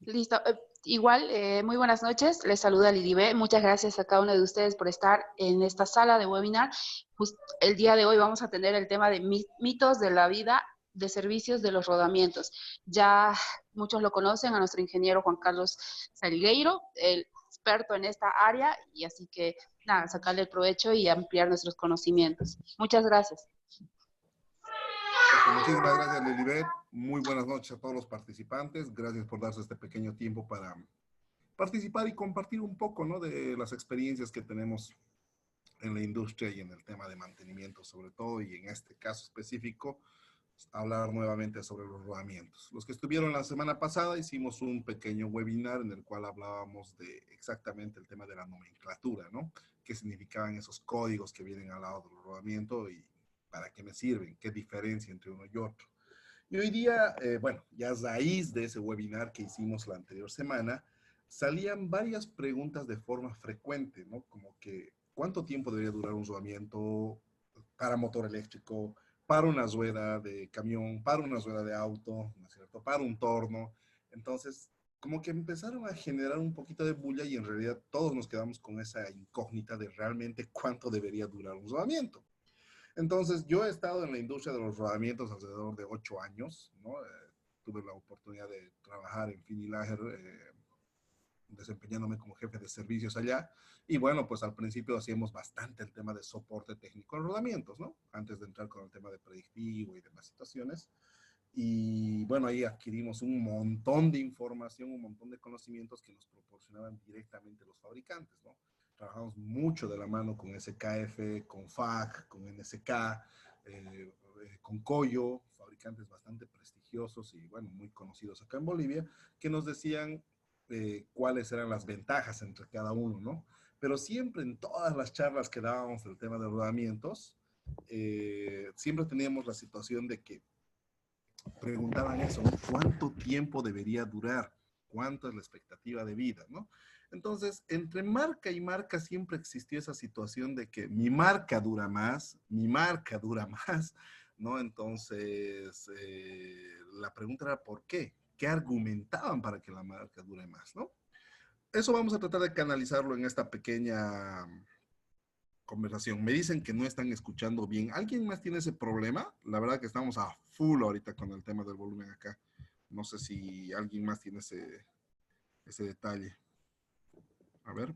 Listo. Igual, muy buenas noches. Les saluda Lilibé. Muchas gracias a cada uno de ustedes por estar en esta sala de webinar. El día de hoy vamos a tener el tema de mitos de la vida de servicios de los rodamientos. Ya muchos lo conocen a nuestro ingeniero Juan Carlos Salgueiro, el experto en esta área, y así que nada, sacarle el provecho y ampliar nuestros conocimientos. Muchas gracias. Perfecto, muchísimas gracias Lilibet. Muy buenas noches a todos los participantes. Gracias por darse este pequeño tiempo para participar y compartir un poco, ¿no?, de las experiencias que tenemos en la industria y en el tema de mantenimiento sobre todo, y en este caso específico, hablar nuevamente sobre los rodamientos. Los que estuvieron la semana pasada hicimos un pequeño webinar en el cual hablábamos de exactamente el tema de la nomenclatura, ¿no? ¿Qué significaban esos códigos que vienen al lado del rodamiento y para qué me sirven? ¿Qué diferencia entre uno y otro? Y hoy día, bueno, ya a raíz de ese webinar que hicimos la anterior semana, salían varias preguntas de forma frecuente, ¿no? Como que, ¿cuánto tiempo debería durar un rodamiento para motor eléctrico, para una rueda de camión, para una rueda de auto, ¿no es cierto?, para un torno? Entonces, como que empezaron a generar un poquito de bulla y en realidad todos nos quedamos con esa incógnita de realmente cuánto debería durar un rodamiento. Entonces, yo he estado en la industria de los rodamientos alrededor de 8 años, ¿no? Tuve la oportunidad de trabajar en Finilager, desempeñándome como jefe de servicios allá. Y bueno, pues al principio hacíamos bastante el tema de soporte técnico en rodamientos, ¿no? Antes de entrar con el tema de predictivo y demás situaciones. Y bueno, ahí adquirimos un montón de información, un montón de conocimientos que nos proporcionaban directamente los fabricantes, ¿no? Trabajamos mucho de la mano con SKF, con FAG, con NSK, con Coyo, fabricantes bastante prestigiosos y bueno, muy conocidos acá en Bolivia, que nos decían cuáles eran las ventajas entre cada uno, ¿no? Pero siempre en todas las charlas que dábamos del tema de rodamientos, siempre teníamos la situación de que preguntaban eso, ¿no? ¿Cuánto tiempo debería durar? ¿Cuánto es la expectativa de vida, no? Entonces, entre marca y marca siempre existió esa situación de que mi marca dura más, mi marca dura más, ¿no? Entonces, la pregunta era ¿por qué? ¿Qué argumentaban para que la marca dure más, no? Eso vamos a tratar de canalizarlo en esta pequeña conversación. Me dicen que no están escuchando bien. ¿Alguien más tiene ese problema? La verdad que estamos a full ahorita con el tema del volumen acá. No sé si alguien más tiene ese detalle. A ver.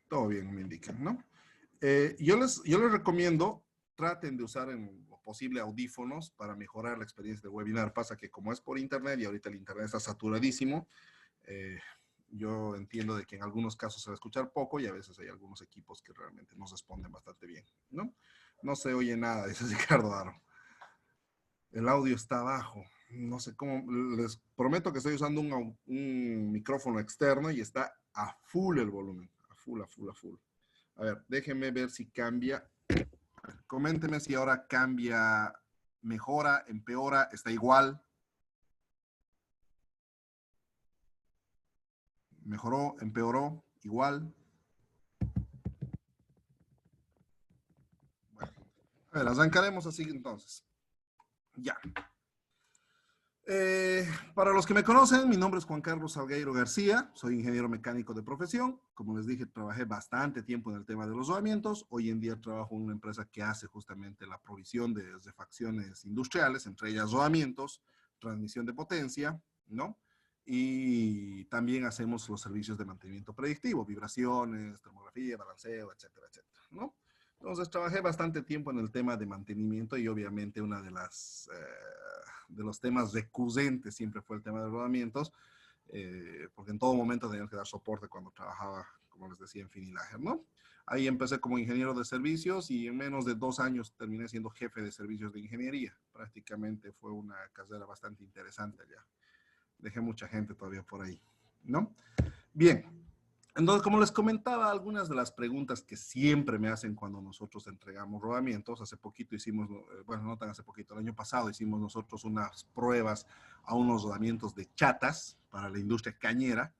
Todo bien, me indican, ¿no? Yo les recomiendo, traten de usar en lo posible audífonos para mejorar la experiencia de webinar. Pasa que como es por internet y ahorita el internet está saturadísimo, eh, yo entiendo de que en algunos casos se va a escuchar poco y a veces hay algunos equipos que realmente nos responden bastante bien, ¿no? No se oye nada, dice Ricardo Aro. El audio está bajo. No sé cómo, les prometo que estoy usando un micrófono externo y está a full el volumen, a full, a full, a full. A ver, déjenme ver si cambia. Coméntenme si ahora cambia, mejora, empeora, está igual. Mejoró, empeoró, igual. Bueno, a ver, arrancaremos así entonces. Ya. Para los que me conocen, mi nombre es Juan Carlos Salgueiro García, soy ingeniero mecánico de profesión. Como les dije, trabajé bastante tiempo en el tema de los rodamientos. Hoy en día trabajo en una empresa que hace justamente la provisión de refacciones industriales, entre ellas rodamientos, transmisión de potencia, ¿no? Y también hacemos los servicios de mantenimiento predictivo, vibraciones, termografía, balanceo, etcétera, etcétera, ¿no? Entonces trabajé bastante tiempo en el tema de mantenimiento y obviamente una de los temas recurrentes siempre fue el tema de rodamientos, porque en todo momento teníamos que dar soporte cuando trabajaba, como les decía, en Finilager, ¿no? Ahí empecé como ingeniero de servicios y en menos de 2 años terminé siendo jefe de servicios de ingeniería. Prácticamente fue una carrera bastante interesante allá. Dejé mucha gente todavía por ahí, ¿no? Bien. Entonces, como les comentaba, algunas de las preguntas que siempre me hacen cuando nosotros entregamos rodamientos, hace poquito hicimos, bueno, no tan hace poquito, el año pasado hicimos nosotros unas pruebas a unos rodamientos de chatas para la industria cañera,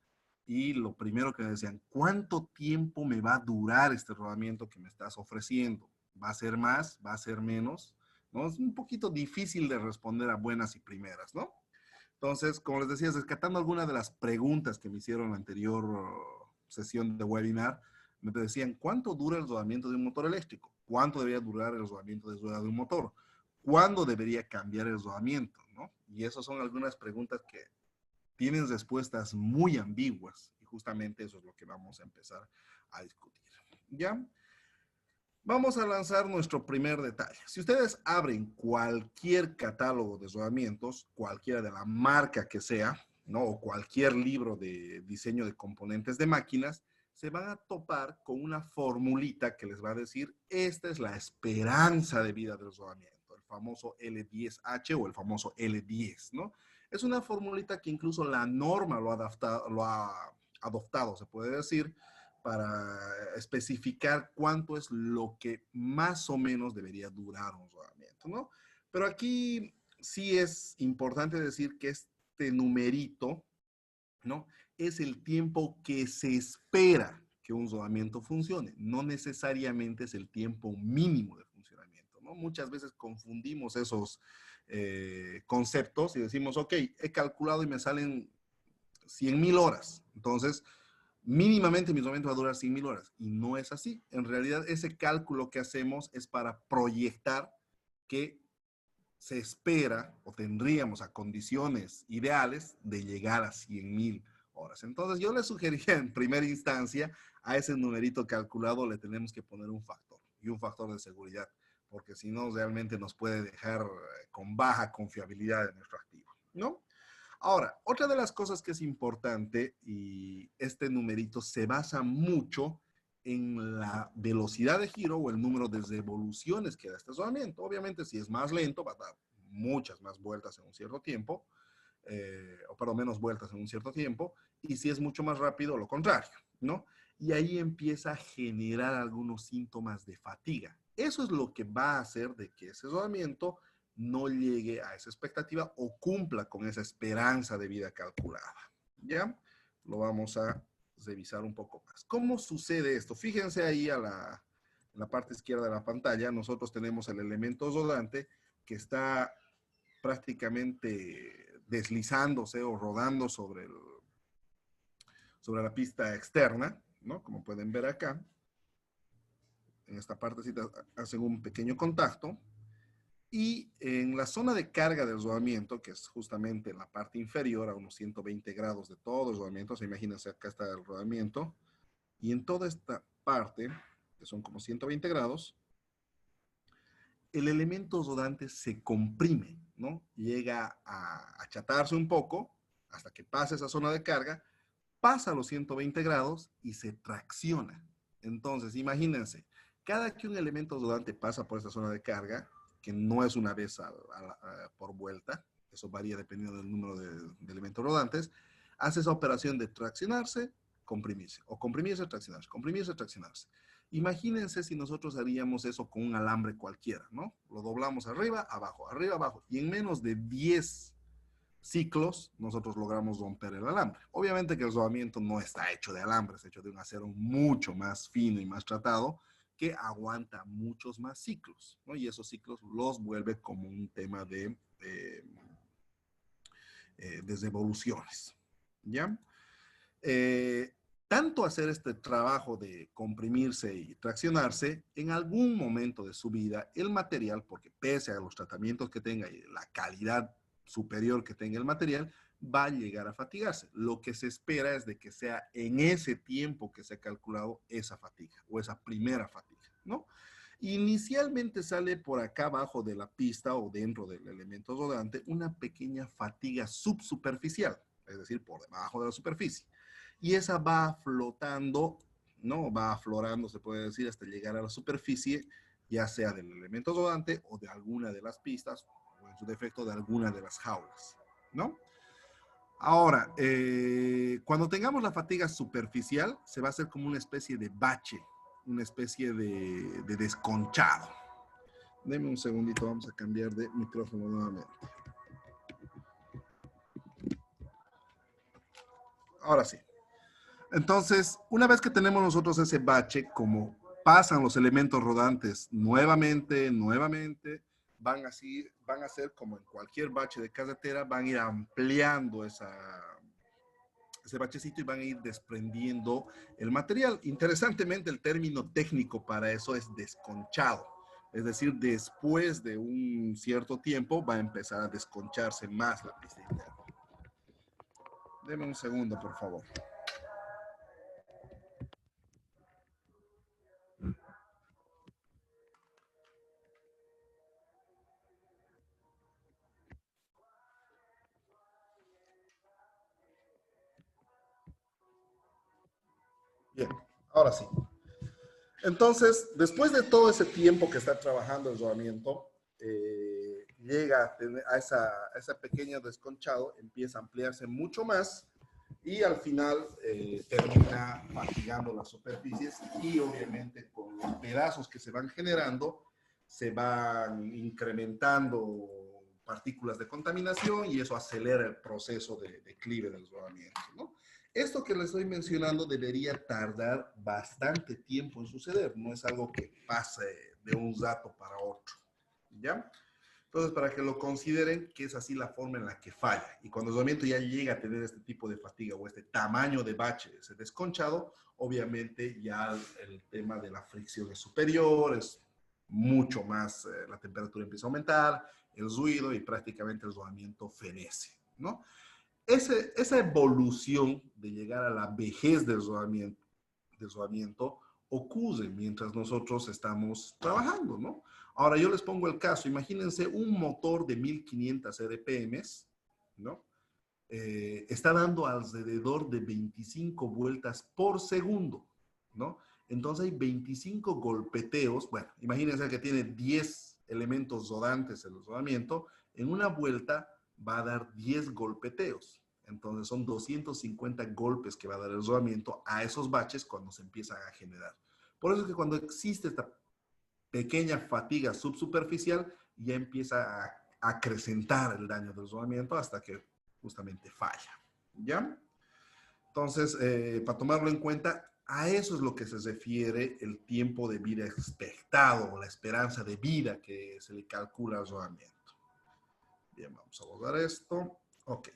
y lo primero que me decían, ¿cuánto tiempo me va a durar este rodamiento que me estás ofreciendo? ¿Va a ser más? ¿Va a ser menos? ¿no? Es un poquito difícil de responder a buenas y primeras, ¿no? Entonces, como les decía, rescatando algunas de las preguntas que me hicieron en la anterior sesión de webinar, me decían, ¿cuánto dura el rodamiento de un motor eléctrico? ¿Cuánto debería durar el rodamiento de rueda de un motor? ¿Cuándo debería cambiar el rodamiento? ¿No? Y esas son algunas preguntas que tienen respuestas muy ambiguas y justamente eso es lo que vamos a empezar a discutir. ¿Ya? Vamos a lanzar nuestro primer detalle. Si ustedes abren cualquier catálogo de rodamientos, cualquiera de la marca que sea, ¿no? O cualquier libro de diseño de componentes de máquinas, se van a topar con una formulita que les va a decir, esta es la esperanza de vida del rodamiento, el famoso L10H o el famoso L10, ¿no? Es una formulita que incluso la norma lo ha adoptado, se puede decir, para especificar cuánto es lo que más o menos debería durar un rodamiento, ¿no? Pero aquí sí es importante decir que este numerito, ¿no? Es el tiempo que se espera que un rodamiento funcione, no necesariamente es el tiempo mínimo de funcionamiento, ¿no? Muchas veces confundimos esos conceptos y decimos, ok, he calculado y me salen 100,000 horas, entonces mínimamente mi rodamiento va a durar 100,000 horas. Y no es así. En realidad, ese cálculo que hacemos es para proyectar que se espera o tendríamos a condiciones ideales de llegar a 100,000 horas. Entonces, yo le sugería en primera instancia a ese numerito calculado le tenemos que poner un factor y un factor de seguridad, porque si no, realmente nos puede dejar con baja confiabilidad en nuestro activo, ¿no? Ahora, otra de las cosas que es importante, y este numerito se basa mucho en la velocidad de giro o el número de revoluciones que da este rodamiento. Obviamente, si es más lento, va a dar muchas más vueltas en un cierto tiempo, o por lo menos vueltas en un cierto tiempo, y si es mucho más rápido, lo contrario, ¿no? Y ahí empieza a generar algunos síntomas de fatiga. Eso es lo que va a hacer de que ese rodamiento no llegue a esa expectativa o cumpla con esa esperanza de vida calculada. ¿Ya? Lo vamos a revisar un poco más. ¿Cómo sucede esto? Fíjense ahí en la parte izquierda de la pantalla, nosotros tenemos el elemento rodante que está prácticamente deslizándose o rodando sobre la pista externa, ¿no? Como pueden ver acá. En esta partecita hacen un pequeño contacto. Y en la zona de carga del rodamiento, que es justamente en la parte inferior, a unos 120 grados de todo el rodamiento, se imagínense, acá está el rodamiento, y en toda esta parte, que son como 120 grados, el elemento rodante se comprime, ¿no? Llega a achatarse un poco hasta que pase esa zona de carga, pasa a los 120 grados y se tracciona. Entonces, imagínense, cada que un elemento rodante pasa por esta zona de carga, que no es una vez por vuelta, eso varía dependiendo del número de elementos rodantes, hace esa operación de traccionarse, comprimirse, o comprimirse, traccionarse, comprimirse, traccionarse. Imagínense si nosotros haríamos eso con un alambre cualquiera, ¿no? Lo doblamos arriba, abajo, y en menos de 10 ciclos nosotros logramos romper el alambre. Obviamente que el rodamiento no está hecho de alambre, es hecho de un acero mucho más fino y más tratado, que aguanta muchos más ciclos, ¿no? Y esos ciclos los vuelve como un tema de devoluciones, ¿ya? Tanto hacer este trabajo de comprimirse y traccionarse, en algún momento de su vida, el material, porque pese a los tratamientos que tenga y la calidad superior que tenga el material, va a llegar a fatigarse. Lo que se espera es de que sea en ese tiempo que se ha calculado esa fatiga o esa primera fatiga, ¿no? Inicialmente sale por acá abajo de la pista o dentro del elemento rodante una pequeña fatiga subsuperficial, es decir, por debajo de la superficie. Y esa va flotando, ¿no? Va aflorando, se puede decir, hasta llegar a la superficie, ya sea del elemento rodante o de alguna de las pistas, o en su defecto de alguna de las jaulas, ¿no? Ahora, cuando tengamos la fatiga superficial, se va a hacer como una especie de bache, una especie de desconchado. Deme un segundito, vamos a cambiar de micrófono nuevamente. Ahora sí. Entonces, una vez que tenemos nosotros ese bache, como pasan los elementos rodantes nuevamente, van a ser como en cualquier bache de carretera, van a ir ampliando ese bachecito y van a ir desprendiendo el material. Interesantemente, el término técnico para eso es desconchado. Es decir, después de un cierto tiempo va a empezar a desconcharse más la pista interna. Deme un segundo, por favor. Bien, ahora sí. Entonces, después de todo ese tiempo que está trabajando el rodamiento, llega a, tener a ese pequeño desconchado, empieza a ampliarse mucho más y al final termina fatigando las superficies y obviamente con los pedazos que se van generando, se van incrementando partículas de contaminación y eso acelera el proceso de declive del rodamiento, ¿no? Esto que les estoy mencionando debería tardar bastante tiempo en suceder, no es algo que pase de un rato para otro, ¿ya? Entonces, para que lo consideren que es así la forma en la que falla. Y cuando el rodamiento ya llega a tener este tipo de fatiga o este tamaño de bache, ese desconchado, obviamente ya el tema de la fricción es superior, es mucho más, la temperatura empieza a aumentar, el ruido y prácticamente el rodamiento fenece, ¿no? Esa evolución de llegar a la vejez del rodamiento ocurre mientras nosotros estamos trabajando, ¿no? Ahora yo les pongo el caso, imagínense un motor de 1500 RPMs, ¿no? Está dando alrededor de 25 vueltas por segundo, ¿no? Entonces hay 25 golpeteos, bueno, imagínense que tiene 10 elementos rodantes en el rodamiento, en una vuelta va a dar 10 golpeteos. Entonces son 250 golpes que va a dar el rodamiento a esos baches cuando se empiezan a generar. Por eso es que cuando existe esta pequeña fatiga subsuperficial, ya empieza a acrecentar el daño del rodamiento hasta que justamente falla. ¿Ya? Entonces, para tomarlo en cuenta, a eso es lo que se refiere el tiempo de vida expectado o la esperanza de vida que se le calcula al rodamiento. Bien, vamos a borrar esto. Ok.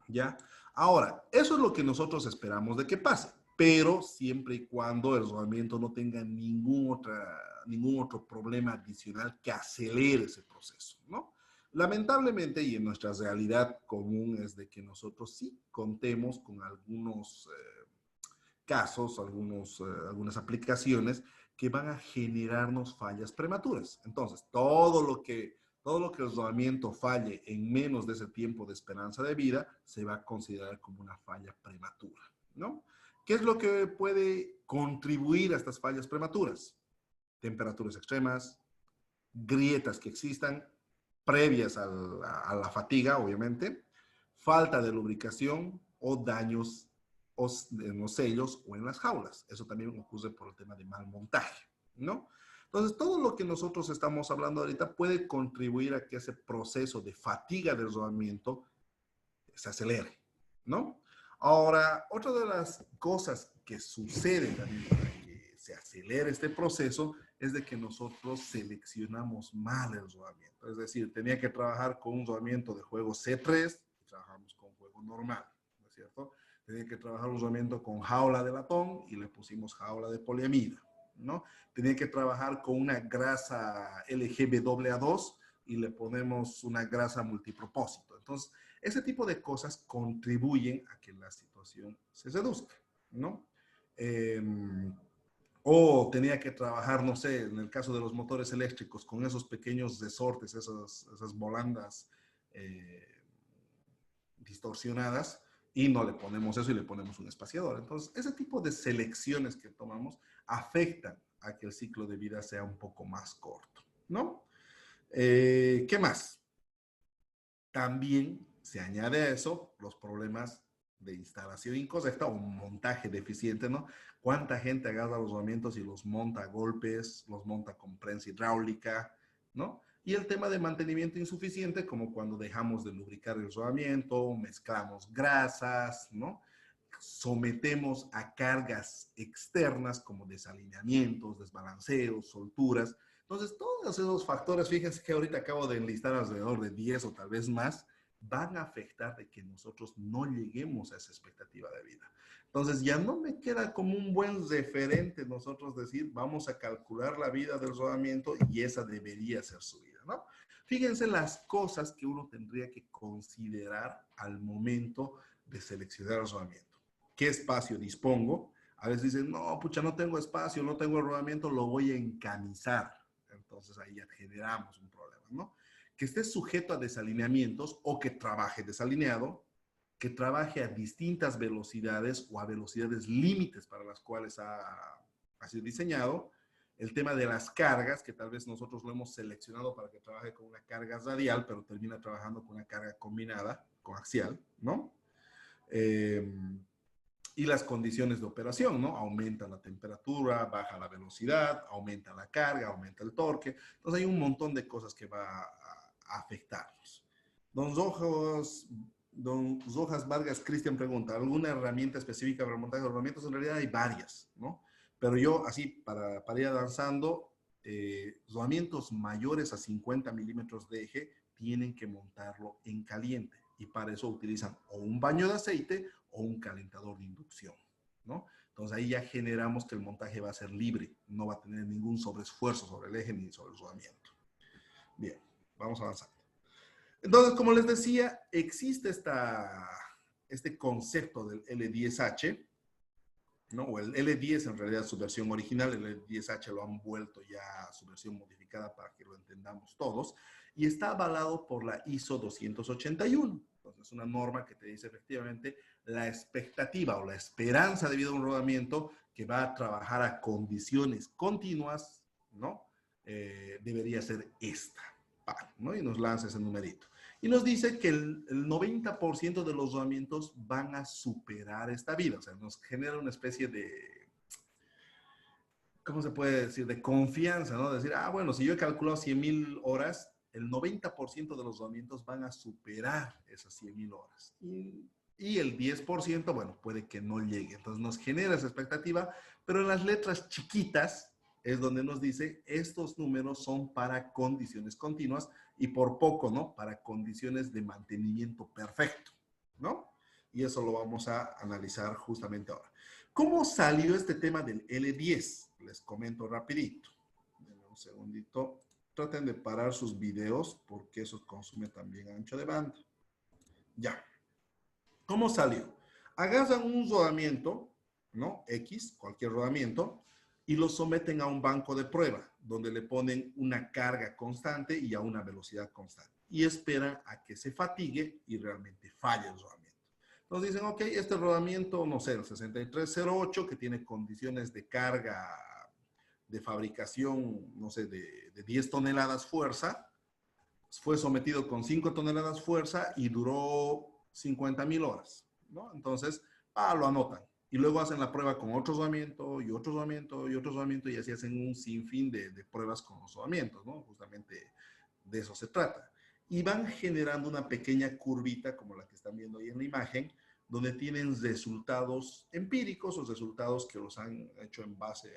¿Ya? Ahora, eso es lo que nosotros esperamos de que pase, pero siempre y cuando el rodamiento no tenga ningún otro problema adicional que acelere ese proceso, ¿no? Lamentablemente, y en nuestra realidad común, es de que nosotros sí contemos con algunos casos, algunas aplicaciones que van a generarnos fallas prematuras. Entonces, todo lo que el rodamiento falle en menos de ese tiempo de esperanza de vida se va a considerar como una falla prematura, ¿no? ¿Qué es lo que puede contribuir a estas fallas prematuras? Temperaturas extremas, grietas que existan previas a la fatiga, obviamente, falta de lubricación o daños en los sellos o en las jaulas. Eso también ocurre por el tema de mal montaje, ¿no? Entonces, todo lo que nosotros estamos hablando ahorita puede contribuir a que ese proceso de fatiga del rodamiento se acelere, ¿no? Ahora, otra de las cosas que suceden también para que se acelere este proceso es de que nosotros seleccionamos mal el rodamiento. Es decir, tenía que trabajar con un rodamiento de juego C3 y trabajamos con juego normal, ¿no es cierto? Tenía que trabajar un rodamiento con jaula de latón y le pusimos jaula de poliamida, ¿no? Tenía que trabajar con una grasa LGBAA2 y le ponemos una grasa multipropósito. Entonces, ese tipo de cosas contribuyen a que la situación se reduzca, ¿no? O tenía que trabajar, no sé, en el caso de los motores eléctricos, con esos pequeños resortes, esas volandas distorsionadas, y no le ponemos eso y le ponemos un espaciador. Entonces, ese tipo de selecciones que tomamos afectan a que el ciclo de vida sea un poco más corto, ¿no? ¿Qué más? También se añade a eso los problemas de instalación incorrecta o montaje deficiente, ¿no? ¿Cuánta gente agarra los rodamientos y los monta a golpes, los monta con prensa hidráulica, ¿no? Y el tema de mantenimiento insuficiente, como cuando dejamos de lubricar el rodamiento, mezclamos grasas, ¿no? Sometemos a cargas externas como desalineamientos, desbalanceos, solturas, Entonces, todos esos factores, fíjense que ahorita acabo de enlistar alrededor de 10 o tal vez más, van a afectar de que nosotros no lleguemos a esa expectativa de vida. Entonces, ya no me queda como un buen referente nosotros decir, vamos a calcular la vida del rodamiento y esa debería ser su vida, ¿no? Fíjense las cosas que uno tendría que considerar al momento de seleccionar el rodamiento. ¿Qué espacio dispongo? A veces dicen, no, pucha, no tengo espacio, no tengo el rodamiento, lo voy a encanizar. Entonces ahí ya generamos un problema, ¿no? Que esté sujeto a desalineamientos o que trabaje desalineado, que trabaje a distintas velocidades o a velocidades límites para las cuales ha sido diseñado. El tema de las cargas, que tal vez nosotros lo hemos seleccionado para que trabaje con una carga radial, pero termina trabajando con una carga combinada, con axial, ¿no? Y las condiciones de operación, ¿no? Aumenta la temperatura, baja la velocidad, aumenta la carga, aumenta el torque. Entonces hay un montón de cosas que va a afectarnos. Don Rojas Vargas Cristian pregunta, ¿alguna herramienta específica para el montaje de rodamientos? En realidad hay varias, ¿no? Pero yo, así, para ir avanzando, rodamientos mayores a 50 milímetros de eje tienen que montarlo en caliente. Y para eso utilizan o un baño de aceite o un calentador de inducción, ¿no? Entonces ahí ya generamos que el montaje va a ser libre, no va a tener ningún sobreesfuerzo sobre el eje ni sobre el rodamiento. Bien, vamos avanzando. Entonces, como les decía, existe este concepto del L10H, ¿no? O el L10 en realidad es su versión original, el L10H lo han vuelto ya a su versión modificada para que lo entendamos todos, y está avalado por la ISO 281. Entonces es una norma que te dice efectivamente la expectativa o la esperanza de vida de un rodamiento que va a trabajar a condiciones continuas, ¿no? Debería ser esta, ¿no? Y nos lanza ese numerito. Y nos dice que el 90% de los rodamientos van a superar esta vida. O sea, nos genera una especie de, ¿cómo se puede decir? De confianza, ¿no? Decir, bueno, si yo he calculado 100,000 horas, el 90% de los rodamientos van a superar esas 100,000 horas. Y el 10%, bueno, puede que no llegue. Entonces nos genera esa expectativa, pero en las letras chiquitas es donde nos dice, estos números son para condiciones continuas y por poco, ¿no? Para condiciones de mantenimiento perfecto, ¿no? Y eso lo vamos a analizar justamente ahora. ¿Cómo salió este tema del L10? Les comento rapidito. Denme un segundito. Traten de parar sus videos porque eso consume también ancho de banda. Ya. ¿Cómo salió? Agarran un rodamiento, ¿no? X, cualquier rodamiento, y lo someten a un banco de prueba, donde le ponen una carga constante y a una velocidad constante. Y esperan a que se fatigue y realmente falle el rodamiento. Entonces dicen, ok, este rodamiento, no sé, el 6308, que tiene condiciones de carga de fabricación, no sé, de 10 toneladas fuerza, fue sometido con 5 toneladas fuerza y duró 50,000 horas, ¿no? Entonces, lo anotan. Y luego hacen la prueba con otro rodamiento y otro rodamiento y otro rodamiento y así hacen un sinfín de pruebas con los rodamientos, ¿no? Justamente de eso se trata. Y van generando una pequeña curvita como la que están viendo ahí en la imagen, donde tienen resultados empíricos o resultados que los han hecho en base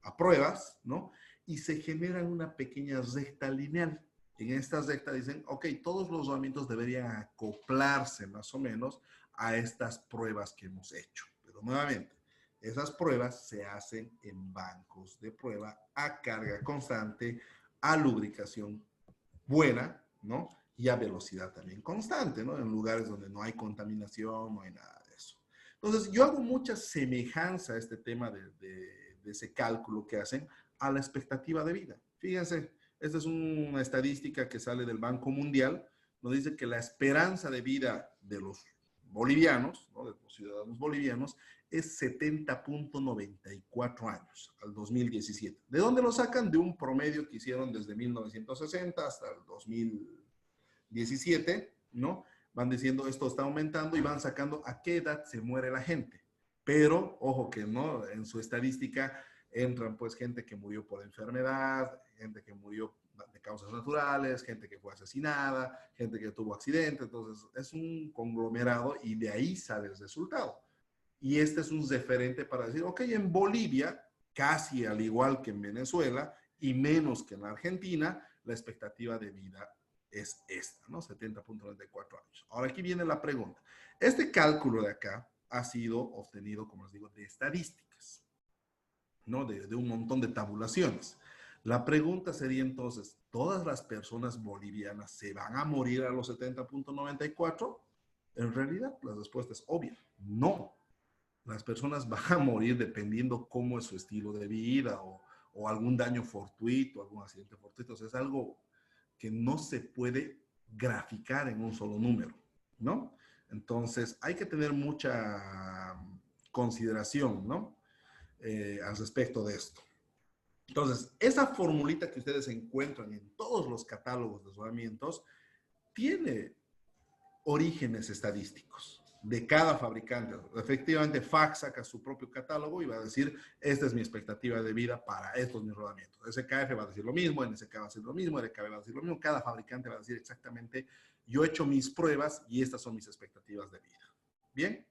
a pruebas, ¿no? Y se generan una pequeña recta lineal. En esta recta dicen, ok, todos los rodamientos deberían acoplarse más o menos a estas pruebas que hemos hecho. Pero nuevamente, esas pruebas se hacen en bancos de prueba a carga constante, a lubricación buena, ¿no? Y a velocidad también constante, ¿no? En lugares donde no hay contaminación, no hay nada de eso. Entonces, yo hago mucha semejanza a este tema de ese cálculo que hacen a la expectativa de vida. Fíjense, esta es una estadística que sale del Banco Mundial, nos dice que la esperanza de vida de los bolivianos, ¿no? De los ciudadanos bolivianos, es 70.94 años al 2017. ¿De dónde lo sacan? De un promedio que hicieron desde 1960 hasta el 2017, ¿no? Van diciendo esto está aumentando y van sacando a qué edad se muere la gente. Pero, ojo que no, en su estadística entran pues gente que murió por enfermedad, gente que murió de causas naturales, gente que fue asesinada, gente que tuvo accidente. Entonces es un conglomerado y de ahí sale el resultado. Y este es un referente para decir, ok, en Bolivia, casi al igual que en Venezuela, y menos que en la Argentina, la expectativa de vida es esta, ¿no? 70.94 años. Ahora aquí viene la pregunta. Este cálculo de acá ha sido obtenido, como les digo, de estadísticas, ¿no? De un montón de tabulaciones. La pregunta sería entonces, ¿todas las personas bolivianas se van a morir a los 70.94? En realidad, la respuesta es obvia, no. Las personas van a morir dependiendo cómo es su estilo de vida o algún daño fortuito, algún accidente fortuito. O sea, es algo que no se puede graficar en un solo número, ¿no? Entonces, hay que tener mucha consideración, ¿no? Al respecto de esto. Entonces, esa formulita que ustedes encuentran en todos los catálogos de rodamientos tiene orígenes estadísticos de cada fabricante. Efectivamente, FAC saca su propio catálogo y va a decir, esta es mi expectativa de vida para estos mis rodamientos. SKF va a decir lo mismo, NSK va a decir lo mismo, RKB va a decir lo mismo, cada fabricante va a decir exactamente, yo he hecho mis pruebas y estas son mis expectativas de vida. Bien,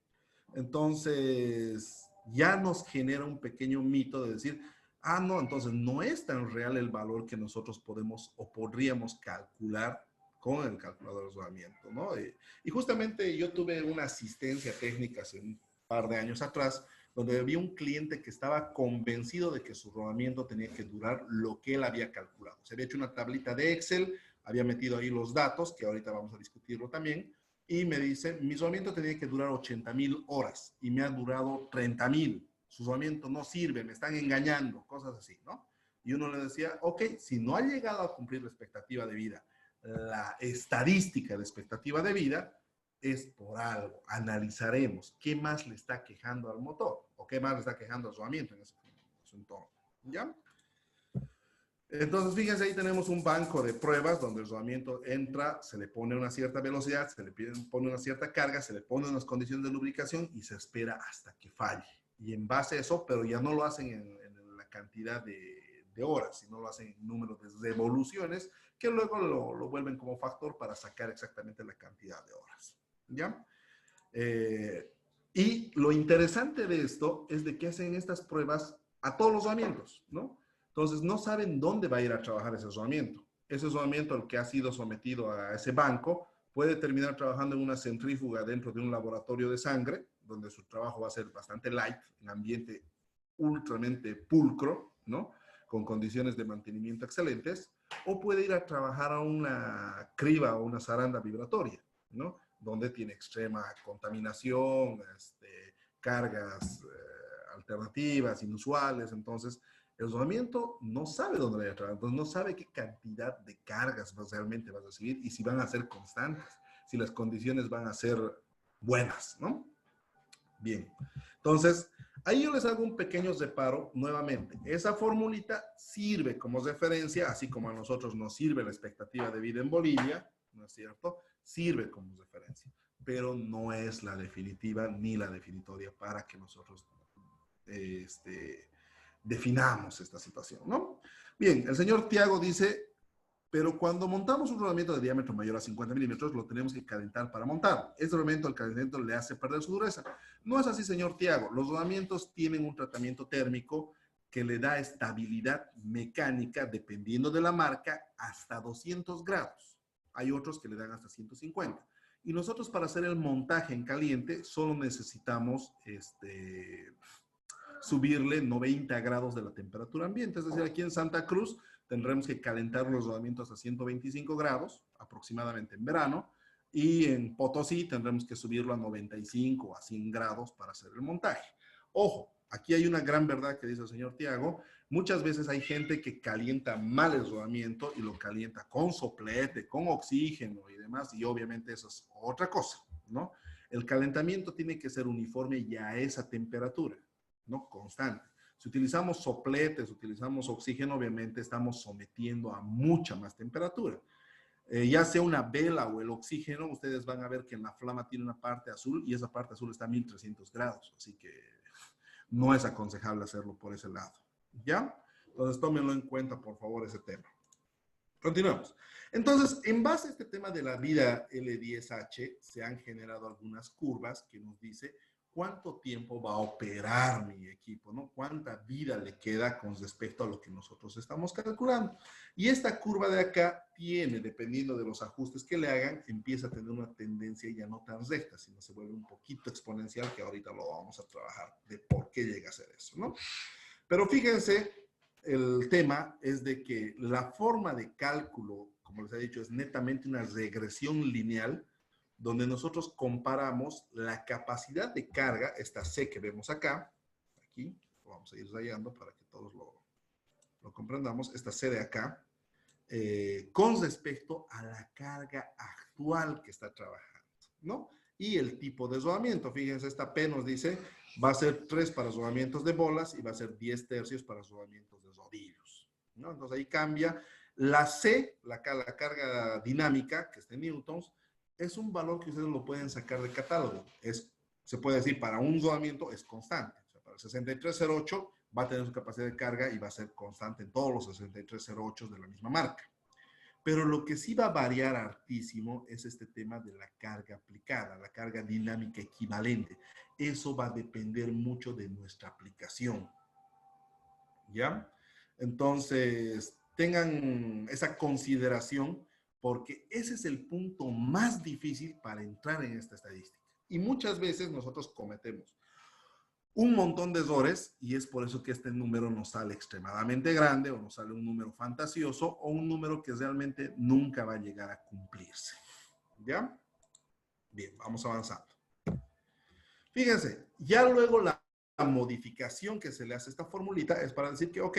entonces ya nos genera un pequeño mito de decir, ah, no, entonces no es tan real el valor que nosotros podemos o podríamos calcular con el calculador de rodamiento, ¿no? Y justamente yo tuve una asistencia técnica hace un par de años atrás, donde había un cliente que estaba convencido de que su rodamiento tenía que durar lo que él había calculado. Se había hecho una tablita de Excel, había metido ahí los datos, que ahorita vamos a discutirlo también, y me dice, mi rodamiento tenía que durar 80,000 horas y me ha durado 30,000. Su rodamiento no sirve, me están engañando, cosas así, ¿no? Y uno le decía, ok, si no ha llegado a cumplir la expectativa de vida, la estadística de expectativa de vida, es por algo. Analizaremos qué más le está quejando al motor o qué más le está quejando al rodamiento en su entorno. ¿Ya? Entonces, fíjense, ahí tenemos un banco de pruebas donde el rodamiento entra, se le pone una cierta velocidad, se le pone una cierta carga, se le pone unas condiciones de lubricación y se espera hasta que falle. Y en base a eso, pero ya no lo hacen en la cantidad de horas, sino lo hacen en número de revoluciones, que luego lo vuelven como factor para sacar exactamente la cantidad de horas. ¿Ya? Y lo interesante de esto es de que hacen estas pruebas a todos los rodamientos, ¿no? Entonces, no saben dónde va a ir a trabajar ese rodamiento. Ese rodamiento al que ha sido sometido a ese banco puede terminar trabajando en una centrífuga dentro de un laboratorio de sangre, donde su trabajo va a ser bastante light, en ambiente ultramente pulcro, ¿no? Con condiciones de mantenimiento excelentes, o puede ir a trabajar a una criba o una zaranda vibratoria, ¿no? Donde tiene extrema contaminación, cargas alternativas, inusuales. Entonces, el rodamiento no sabe dónde va a trabajar, entonces no sabe qué cantidad de cargas realmente va a recibir y si van a ser constantes, si las condiciones van a ser buenas, ¿no? Bien, entonces, ahí yo les hago un pequeño reparo nuevamente. Esa formulita sirve como referencia, así como a nosotros nos sirve la expectativa de vida en Bolivia, ¿no es cierto? Sirve como referencia, pero no es la definitiva ni la definitoria para que nosotros definamos esta situación, ¿no? Bien, el señor Tiago dice, pero cuando montamos un rodamiento de diámetro mayor a 50 milímetros, lo tenemos que calentar para montar. Este rodamiento, el calentamiento le hace perder su dureza. No es así, señor Tiago. Los rodamientos tienen un tratamiento térmico que le da estabilidad mecánica, dependiendo de la marca, hasta 200 grados. Hay otros que le dan hasta 150. Y nosotros para hacer el montaje en caliente solo necesitamos subirle 90 grados de la temperatura ambiente. Es decir, aquí en Santa Cruz tendremos que calentar los rodamientos a 125 grados aproximadamente en verano, y en Potosí tendremos que subirlo a 95 o a 100 grados para hacer el montaje. Ojo, aquí hay una gran verdad que dice el señor Tiago. Muchas veces hay gente que calienta mal el rodamiento y lo calienta con soplete, con oxígeno y demás, y obviamente eso es otra cosa, ¿no? El calentamiento tiene que ser uniforme y a esa temperatura, ¿no? Constante. Si utilizamos sopletes, utilizamos oxígeno, obviamente estamos sometiendo a mucha más temperatura. Ya sea una vela o el oxígeno, ustedes van a ver que en la flama tiene una parte azul y esa parte azul está a 1300 grados, así que no es aconsejable hacerlo por ese lado. ¿Ya? Entonces tómenlo en cuenta, por favor, ese tema. Continuamos. Entonces, en base a este tema de la vida L10H, se han generado algunas curvas que nos dice cuánto tiempo va a operar mi equipo, ¿no? Cuánta vida le queda con respecto a lo que nosotros estamos calculando. Y esta curva de acá tiene, dependiendo de los ajustes que le hagan, empieza a tener una tendencia ya no tan recta, sino se vuelve un poquito exponencial, que ahorita lo vamos a trabajar de por qué llega a ser eso, ¿no? Pero fíjense, el tema es de que la forma de cálculo, como les he dicho, es netamente una regresión lineal, donde nosotros comparamos la capacidad de carga, esta C que vemos acá, aquí, lo vamos a ir rayando para que todos lo comprendamos, esta C de acá, con respecto a la carga actual que está trabajando, ¿no? Y el tipo de rodamiento, fíjense, esta P nos dice, va a ser 3 para rodamientos de bolas y va a ser 10 tercios para rodamientos de rodillos, ¿no? Entonces ahí cambia. La C, la carga dinámica, que está en newtons, es un valor que ustedes lo pueden sacar de catálogo. Se puede decir, para un rodamiento es constante. O sea, para el 6308 va a tener su capacidad de carga y va a ser constante en todos los 6308 de la misma marca. Pero lo que sí va a variar hartísimo es este tema de la carga aplicada, la carga dinámica equivalente. Eso va a depender mucho de nuestra aplicación. ¿Ya? Entonces, tengan esa consideración porque ese es el punto más difícil para entrar en esta estadística. Y muchas veces nosotros cometemos un montón de errores y es por eso que este número nos sale extremadamente grande o nos sale un número fantasioso o un número que realmente nunca va a llegar a cumplirse. ¿Ya? Bien, vamos avanzando. Fíjense, ya luego la modificación que se le hace a esta formulita es para decir que, ok,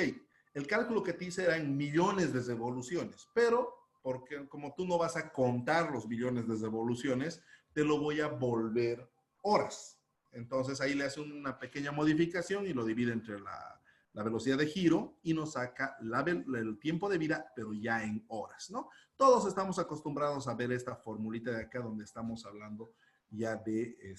el cálculo que te hice era en millones de revoluciones, pero porque como tú no vas a contar los millones de revoluciones, te lo voy a volver horas. Entonces ahí le hace una pequeña modificación y lo divide entre la velocidad de giro y nos saca el tiempo de vida, pero ya en horas, ¿no? Todos estamos acostumbrados a ver esta formulita de acá donde estamos hablando ya de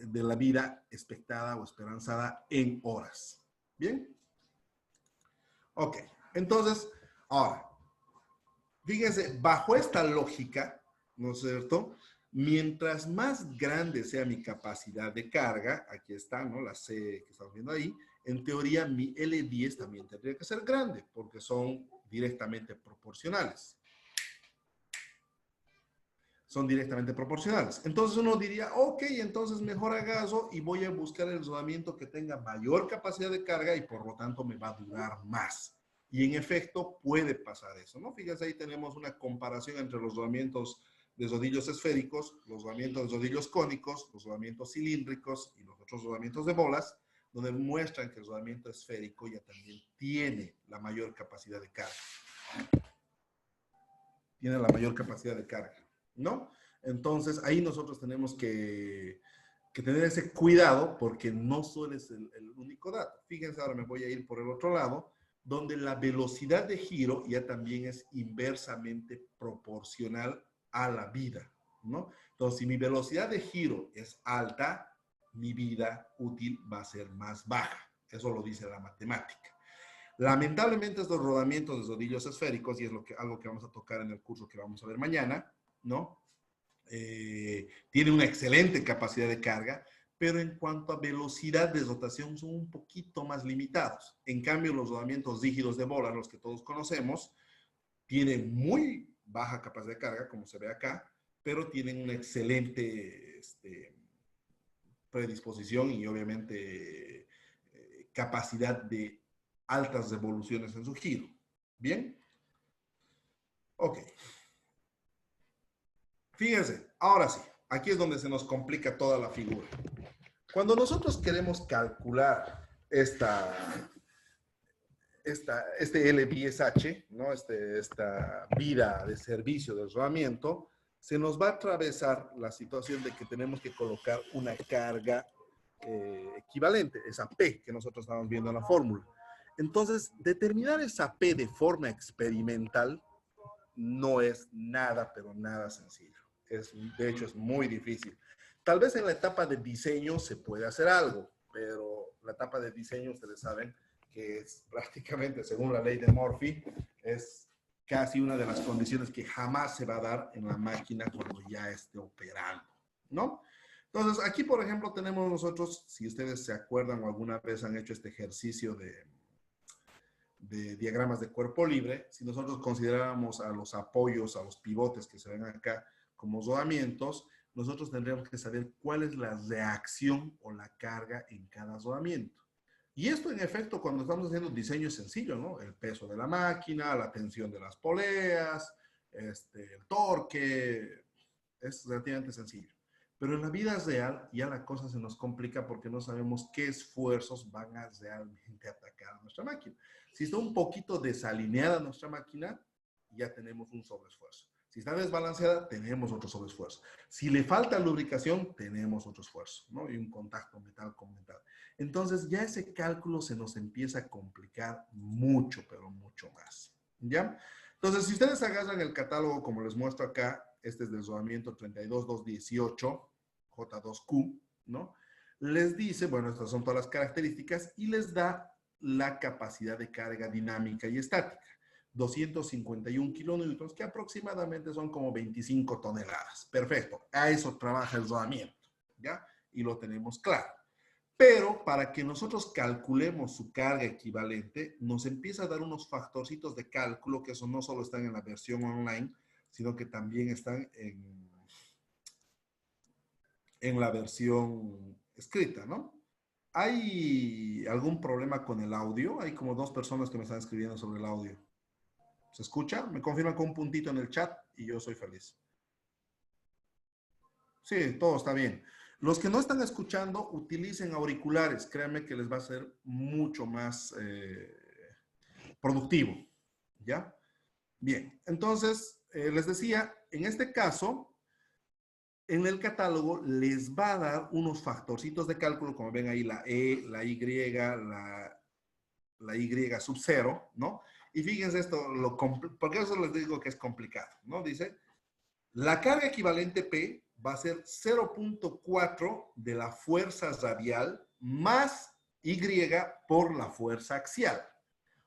de la vida expectada o esperanzada en horas. ¿Bien? Ok. Entonces, ahora, fíjense, bajo esta lógica, ¿no es cierto? Mientras más grande sea mi capacidad de carga, aquí está, ¿no? La C que estamos viendo ahí, en teoría mi L10 también tendría que ser grande, porque son directamente proporcionales. Son directamente proporcionales. Entonces uno diría, ok, entonces mejor agazo y voy a buscar el rodamiento que tenga mayor capacidad de carga y por lo tanto me va a durar más. Y en efecto puede pasar eso, ¿no? Fíjense, ahí tenemos una comparación entre los rodamientos de rodillos esféricos, los rodamientos de rodillos cónicos, los rodamientos cilíndricos y los otros rodamientos de bolas, donde muestran que el rodamiento esférico ya también tiene la mayor capacidad de carga. Tiene la mayor capacidad de carga, ¿no? Entonces, ahí nosotros tenemos que tener ese cuidado porque no solo es el único dato. Fíjense, ahora me voy a ir por el otro lado, donde la velocidad de giro ya también es inversamente proporcional a la vida, ¿no? Entonces, si mi velocidad de giro es alta, mi vida útil va a ser más baja. Eso lo dice la matemática. Lamentablemente estos rodamientos de rodillos esféricos, y es algo que vamos a tocar en el curso que vamos a ver mañana, ¿no? Tiene una excelente capacidad de carga, pero en cuanto a velocidad de rotación son un poquito más limitados. En cambio, los rodamientos rígidos de bola, los que todos conocemos, tienen muy baja capacidad de carga, como se ve acá, pero tienen una excelente predisposición y obviamente capacidad de altas revoluciones en su giro. ¿Bien? Ok. Fíjense, ahora sí, aquí es donde se nos complica toda la figura. Cuando nosotros queremos calcular este LBSH, ¿no? Esta vida de servicio del rodamiento, se nos va a atravesar la situación de que tenemos que colocar una carga equivalente, esa P que nosotros estamos viendo en la fórmula. Entonces, determinar esa P de forma experimental no es nada, pero nada sencillo. De hecho, es muy difícil. Tal vez en la etapa de diseño se puede hacer algo, pero la etapa de diseño, ustedes saben que es prácticamente, según la ley de Murphy, es casi una de las condiciones que jamás se va a dar en la máquina cuando ya esté operando, ¿no? Entonces, aquí, por ejemplo, tenemos nosotros, si ustedes se acuerdan o alguna vez han hecho este ejercicio de diagramas de cuerpo libre, si nosotros consideráramos a los apoyos, a los pivotes que se ven acá como rodamientos, nosotros tendríamos que saber cuál es la reacción o la carga en cada rodamiento. Y esto, en efecto, cuando estamos haciendo diseño es sencillo, ¿no? El peso de la máquina, la tensión de las poleas, el torque, es relativamente sencillo. Pero en la vida real ya la cosa se nos complica porque no sabemos qué esfuerzos van a realmente atacar a nuestra máquina. Si está un poquito desalineada nuestra máquina, ya tenemos un sobreesfuerzo. Si está desbalanceada, tenemos otro sobreesfuerzo. Si le falta lubricación, tenemos otro esfuerzo, ¿no? Y un contacto metal con metal. Entonces ya ese cálculo se nos empieza a complicar mucho, pero mucho más, ¿ya? Entonces, si ustedes agarran el catálogo, como les muestro acá, este es del rodamiento 32218, J2Q, ¿no? Les dice, bueno, estas son todas las características y les da la capacidad de carga dinámica y estática. 251 kilonewtons, que aproximadamente son como 25 toneladas. Perfecto, a eso trabaja el rodamiento, ¿ya? Y lo tenemos claro. Pero para que nosotros calculemos su carga equivalente, nos empieza a dar unos factorcitos de cálculo que eso no solo están en la versión online, sino que también están en la versión escrita, ¿no? ¿Hay algún problema con el audio? Hay como 2 personas que me están escribiendo sobre el audio. ¿Se escucha? Me confirman con un puntito en el chat y yo soy feliz. Sí, todo está bien. Los que no están escuchando, utilicen auriculares. Créanme que les va a ser mucho más productivo. ¿Ya? Bien, entonces, les decía, en este caso, en el catálogo les va a dar unos factorcitos de cálculo, como ven ahí, la E, la Y, la Y sub 0, ¿no? Y fíjense esto, porque eso les digo que es complicado, ¿no? Dice, la carga equivalente P va a ser 0.4 de la fuerza radial más Y por la fuerza axial.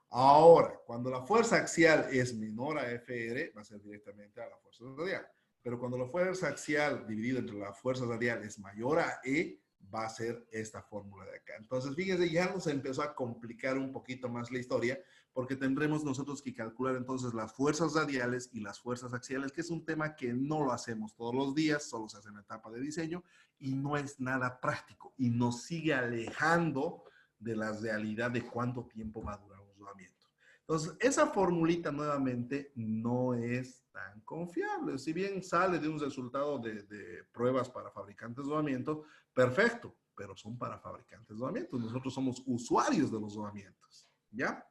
Ahora, cuando la fuerza axial es menor a FR, va a ser directamente a la fuerza radial. Pero cuando la fuerza axial dividida entre la fuerza radial es mayor a E, va a ser esta fórmula de acá. Entonces, fíjense, ya nos empezó a complicar un poquito más la historia, porque tendremos nosotros que calcular entonces las fuerzas radiales y las fuerzas axiales, que es un tema que no lo hacemos todos los días, solo se hace en la etapa de diseño, y no es nada práctico, y nos sigue alejando de la realidad de cuánto tiempo va a durar un rodamiento. Entonces, esa formulita nuevamente no es tan confiable. Si bien sale de un resultado de pruebas para fabricantes de rodamientos, perfecto, pero son para fabricantes de rodamientos. Nosotros somos usuarios de los rodamientos, ¿ya?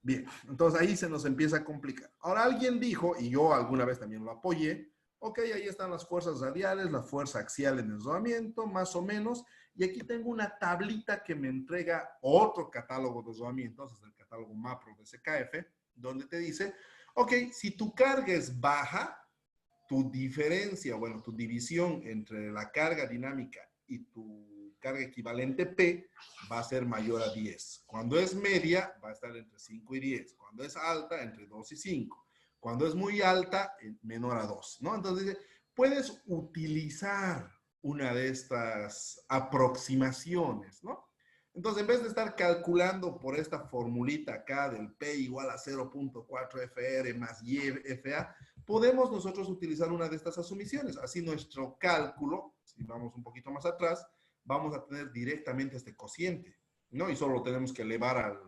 Bien, entonces ahí se nos empieza a complicar. Ahora alguien dijo, y yo alguna vez también lo apoyé, ok, ahí están las fuerzas radiales, la fuerza axial en el rodamiento, más o menos, y aquí tengo una tablita que me entrega otro catálogo de rodamientos, es el catálogo MAPRO de SKF, donde te dice, ok, si tu carga es baja, tu diferencia, bueno, tu división entre la carga dinámica y tu carga equivalente P va a ser mayor a 10. Cuando es media, va a estar entre 5 y 10. Cuando es alta, entre 2 y 5. Cuando es muy alta, menor a 2, ¿no? Entonces, puedes utilizar una de estas aproximaciones, ¿no? Entonces, en vez de estar calculando por esta formulita acá del P igual a 0.4 FR más Y FA, podemos nosotros utilizar una de estas asumiciones. Así nuestro cálculo, si vamos un poquito más atrás, vamos a tener directamente este cociente, ¿no? Y solo lo tenemos que elevar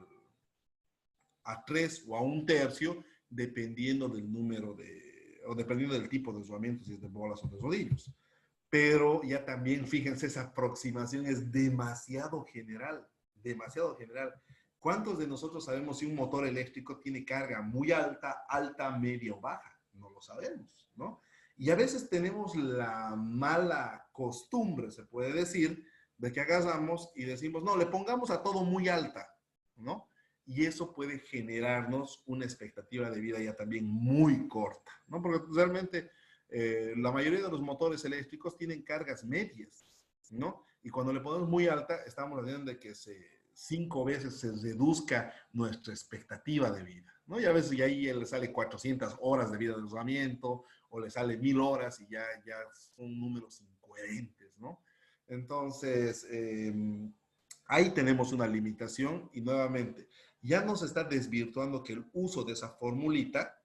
a 3 o a 1/3, dependiendo del número o dependiendo del tipo de rodamiento, si es de bolas o de rodillos. Pero ya también, fíjense, esa aproximación es demasiado general, demasiado general. ¿Cuántos de nosotros sabemos si un motor eléctrico tiene carga muy alta, alta, media o baja? No lo sabemos, ¿no? Y a veces tenemos la mala costumbre, se puede decir, de que agarramos y decimos, no, le pongamos a todo muy alta, ¿no? Y eso puede generarnos una expectativa de vida ya también muy corta, ¿no? Porque realmente la mayoría de los motores eléctricos tienen cargas medias, ¿no? Y cuando le ponemos muy alta, estamos haciendo de que 5 veces se reduzca nuestra expectativa de vida, ¿no? Y a veces ya ahí le sale 400 horas de vida de rodamiento, o le sale 1000 horas y ya son números coherentes, ¿no? Entonces, ahí tenemos una limitación y nuevamente ya nos está desvirtuando que el uso de esa formulita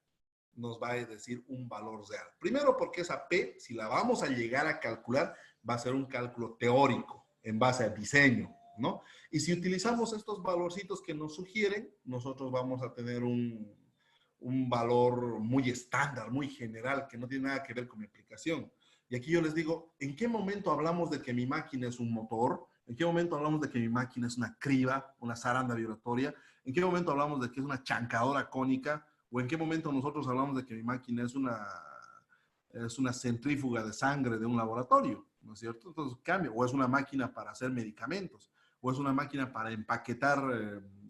nos va a decir un valor real. Primero porque esa P, si la vamos a llegar a calcular, va a ser un cálculo teórico en base a diseño, ¿no? Y si utilizamos estos valorcitos que nos sugieren, nosotros vamos a tener un valor muy estándar, muy general, que no tiene nada que ver con mi aplicación. Y aquí yo les digo, ¿en qué momento hablamos de que mi máquina es un motor? ¿En qué momento hablamos de que mi máquina es una criba, una zaranda vibratoria? ¿En qué momento hablamos de que es una chancadora cónica? ¿O en qué momento nosotros hablamos de que mi máquina es una centrífuga de sangre de un laboratorio? ¿No es cierto? Entonces cambia. O es una máquina para hacer medicamentos. O es una máquina para empaquetar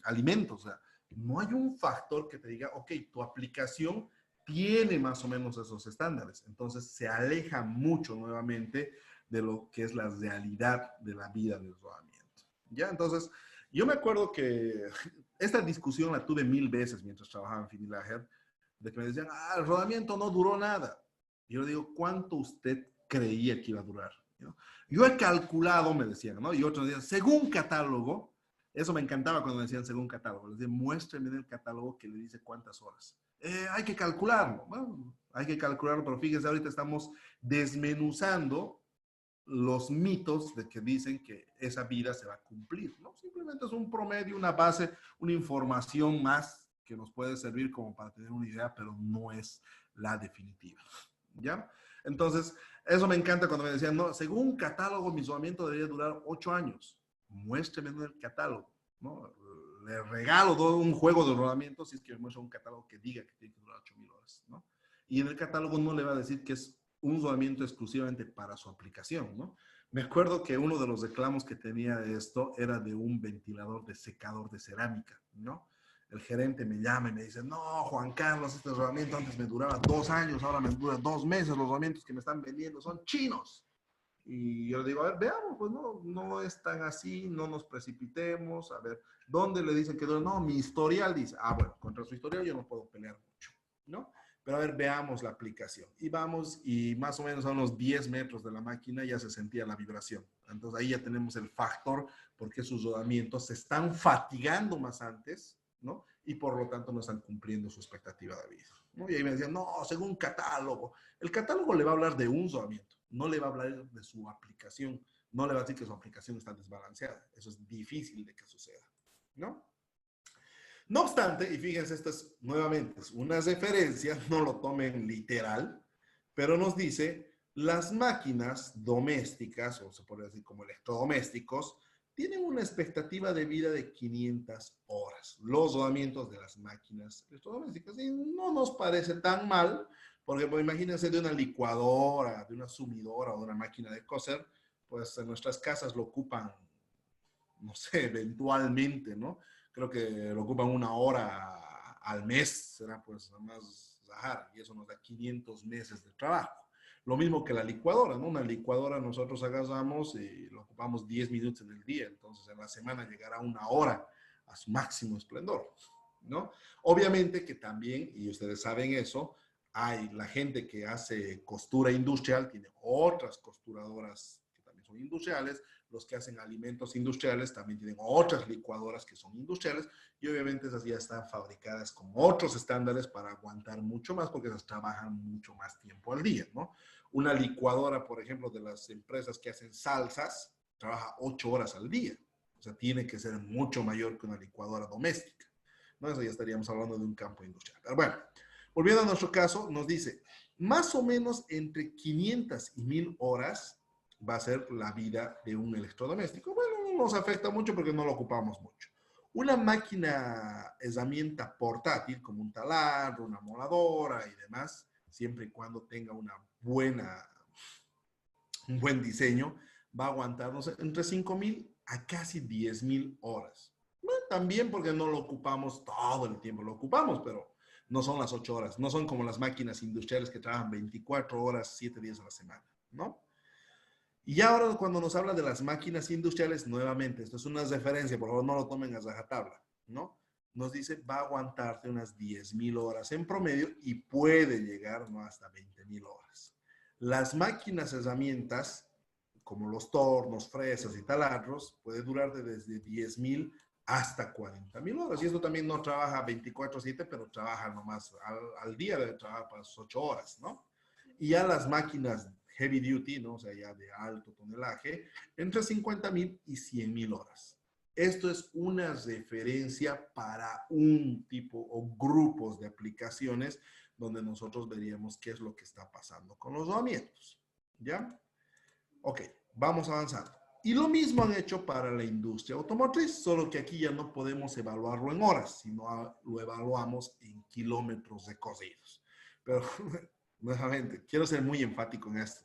alimentos. O sea, no hay un factor que te diga, ok, tu aplicación tiene más o menos esos estándares. Entonces se aleja mucho nuevamente de lo que es la realidad de la vida del rodamiento. ¿Ya? Entonces, yo me acuerdo que esta discusión la tuve 1000 veces mientras trabajaba en Finilager, de que me decían, el rodamiento no duró nada. Y yo le digo, ¿cuánto usted creía que iba a durar? ¿No? Yo he calculado, me decían, ¿no? Y otros decían, según catálogo, eso me encantaba cuando me decían según catálogo, les decían, muéstrenme en el catálogo que le dice cuántas horas. Hay que calcularlo, bueno, hay que calcularlo, pero fíjense, ahorita estamos desmenuzando los mitos de que dicen que esa vida se va a cumplir, ¿no? Simplemente es un promedio, una base, una información más que nos puede servir como para tener una idea, pero no es la definitiva, ¿ya? Entonces, eso me encanta cuando me decían, no, según catálogo, mi isolamiento debería durar 8 años. Muéstreme en el catálogo, ¿no? Le regalo un juego de rodamiento si es que me muestra un catálogo que diga que tiene que durar 8000 horas, ¿no? Y en el catálogo no le va a decir que es un rodamiento exclusivamente para su aplicación, ¿no? Me acuerdo que uno de los reclamos que tenía de esto era de un ventilador de secador de cerámica, ¿no? El gerente me llama y me dice, no, Juan Carlos, este rodamiento antes me duraba 2 años, ahora me dura 2 meses, los rodamientos que me están vendiendo son chinos. Y yo le digo, a ver, veamos, pues no, no es tan así, no nos precipitemos, a ver, ¿dónde le dicen que dura? No, mi historial dice, bueno, contra su historial yo no puedo pelear mucho, ¿no? Pero a ver, veamos la aplicación. Y vamos, y más o menos a unos 10 metros de la máquina ya se sentía la vibración. Entonces ahí ya tenemos el factor porque sus rodamientos se están fatigando más antes, ¿no? Y por lo tanto no están cumpliendo su expectativa de vida, ¿no? Y ahí me decían, no, según catálogo. El catálogo le va a hablar de un rodamiento, no le va a hablar de su aplicación, no le va a decir que su aplicación está desbalanceada. Eso es difícil de que suceda, ¿no? No obstante, y fíjense, esta es nuevamente una referencia, no lo tomen literal, pero nos dice, las máquinas domésticas, o se puede decir como electrodomésticos, tienen una expectativa de vida de 500 horas. Los rodamientos de las máquinas electrodomésticas. Y no nos parece tan mal, porque pues, imagínense de una licuadora, de una sumidora o de una máquina de coser, pues en nuestras casas lo ocupan, no sé, eventualmente, ¿no? Creo que lo ocupan 1 hora al mes, será pues más Zahara, y eso nos da 500 meses de trabajo. Lo mismo que la licuadora, ¿no? Una licuadora nosotros agarramos y lo ocupamos 10 minutos en el día, entonces en la semana llegará 1 hora a su máximo esplendor, ¿no? Obviamente que también, y ustedes saben eso, hay la gente que hace costura industrial, tiene otras costuradoras que también son industriales, los que hacen alimentos industriales también tienen otras licuadoras que son industriales y obviamente esas ya están fabricadas con otros estándares para aguantar mucho más porque esas trabajan mucho más tiempo al día, ¿no? Una licuadora, por ejemplo, de las empresas que hacen salsas, trabaja 8 horas al día. O sea, tiene que ser mucho mayor que una licuadora doméstica, ¿no? Eso ya estaríamos hablando de un campo industrial. Pero bueno, volviendo a nuestro caso, nos dice, más o menos entre 500 y 1000 horas va a ser la vida de un electrodoméstico. Bueno, no nos afecta mucho porque no lo ocupamos mucho. Una máquina, herramienta portátil, como un taladro, una moladora y demás, siempre y cuando tenga un buen diseño, va a aguantarnos entre 5000 a casi 10000 horas. Bueno, también porque no lo ocupamos todo el tiempo, lo ocupamos, pero no son las 8 horas, no son como las máquinas industriales que trabajan 24 horas, 7 días a la semana, ¿no? Y ahora cuando nos habla de las máquinas industriales, nuevamente, esto es una referencia, por favor no lo tomen a rajatabla, ¿no? Nos dice, va a aguantarte unas 10.000 horas en promedio y puede llegar, ¿no?, hasta 20.000 horas. Las máquinas herramientas como los tornos, fresas y taladros, puede durar desde 10.000 hasta 40.000 horas. Y esto también no trabaja 24/7, pero trabaja nomás al día, debe trabajar para sus 8 horas, ¿no? Y ya las máquinas heavy duty, ¿no? O sea, ya de alto tonelaje, entre 50.000 y 100.000 horas. Esto es una referencia para un tipo o grupos de aplicaciones donde nosotros veríamos qué es lo que está pasando con los rodamientos. ¿Ya? Ok, vamos avanzando. Y lo mismo han hecho para la industria automotriz, solo que aquí ya no podemos evaluarlo en horas, sino lo evaluamos en kilómetros recorridos. Pero, nuevamente, quiero ser muy enfático en esto.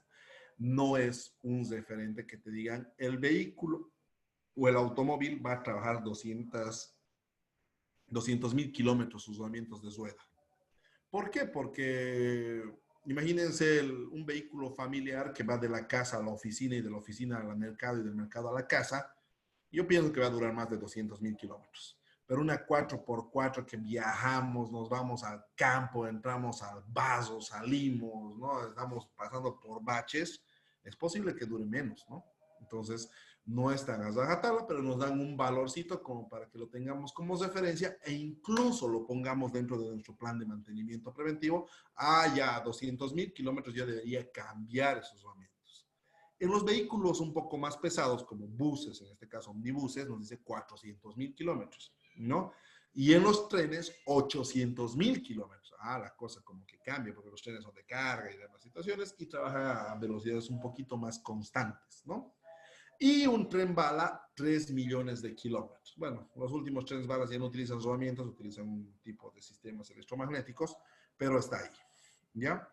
No es un referente que te digan el vehículo o el automóvil va a trabajar 200.000 kilómetros sus rodamientos de rueda. ¿Por qué? Porque imagínense un vehículo familiar que va de la casa a la oficina y de la oficina al mercado y del mercado a la casa. Yo pienso que va a durar más de 200.000 kilómetros. Pero una 4x4 que viajamos, nos vamos al campo, entramos al vaso, salimos, ¿no? Estamos pasando por baches, es posible que dure menos, ¿no? Entonces, no es tan a rajatabla, pero nos dan un valorcito como para que lo tengamos como referencia e incluso lo pongamos dentro de nuestro plan de mantenimiento preventivo. Ya 200.000 kilómetros ya debería cambiar esos rodamientos. En los vehículos un poco más pesados, como buses, en este caso omnibuses, nos dice 400.000 kilómetros, ¿no? Y en los trenes, 800.000 kilómetros. La cosa como que cambia, porque los trenes son de carga y demás situaciones y trabaja a velocidades un poquito más constantes, ¿no? Y un tren bala, 3 millones de kilómetros. Bueno, los últimos trenes balas ya no utilizan rodamientos, utilizan un tipo de sistemas electromagnéticos, pero está ahí, ¿ya?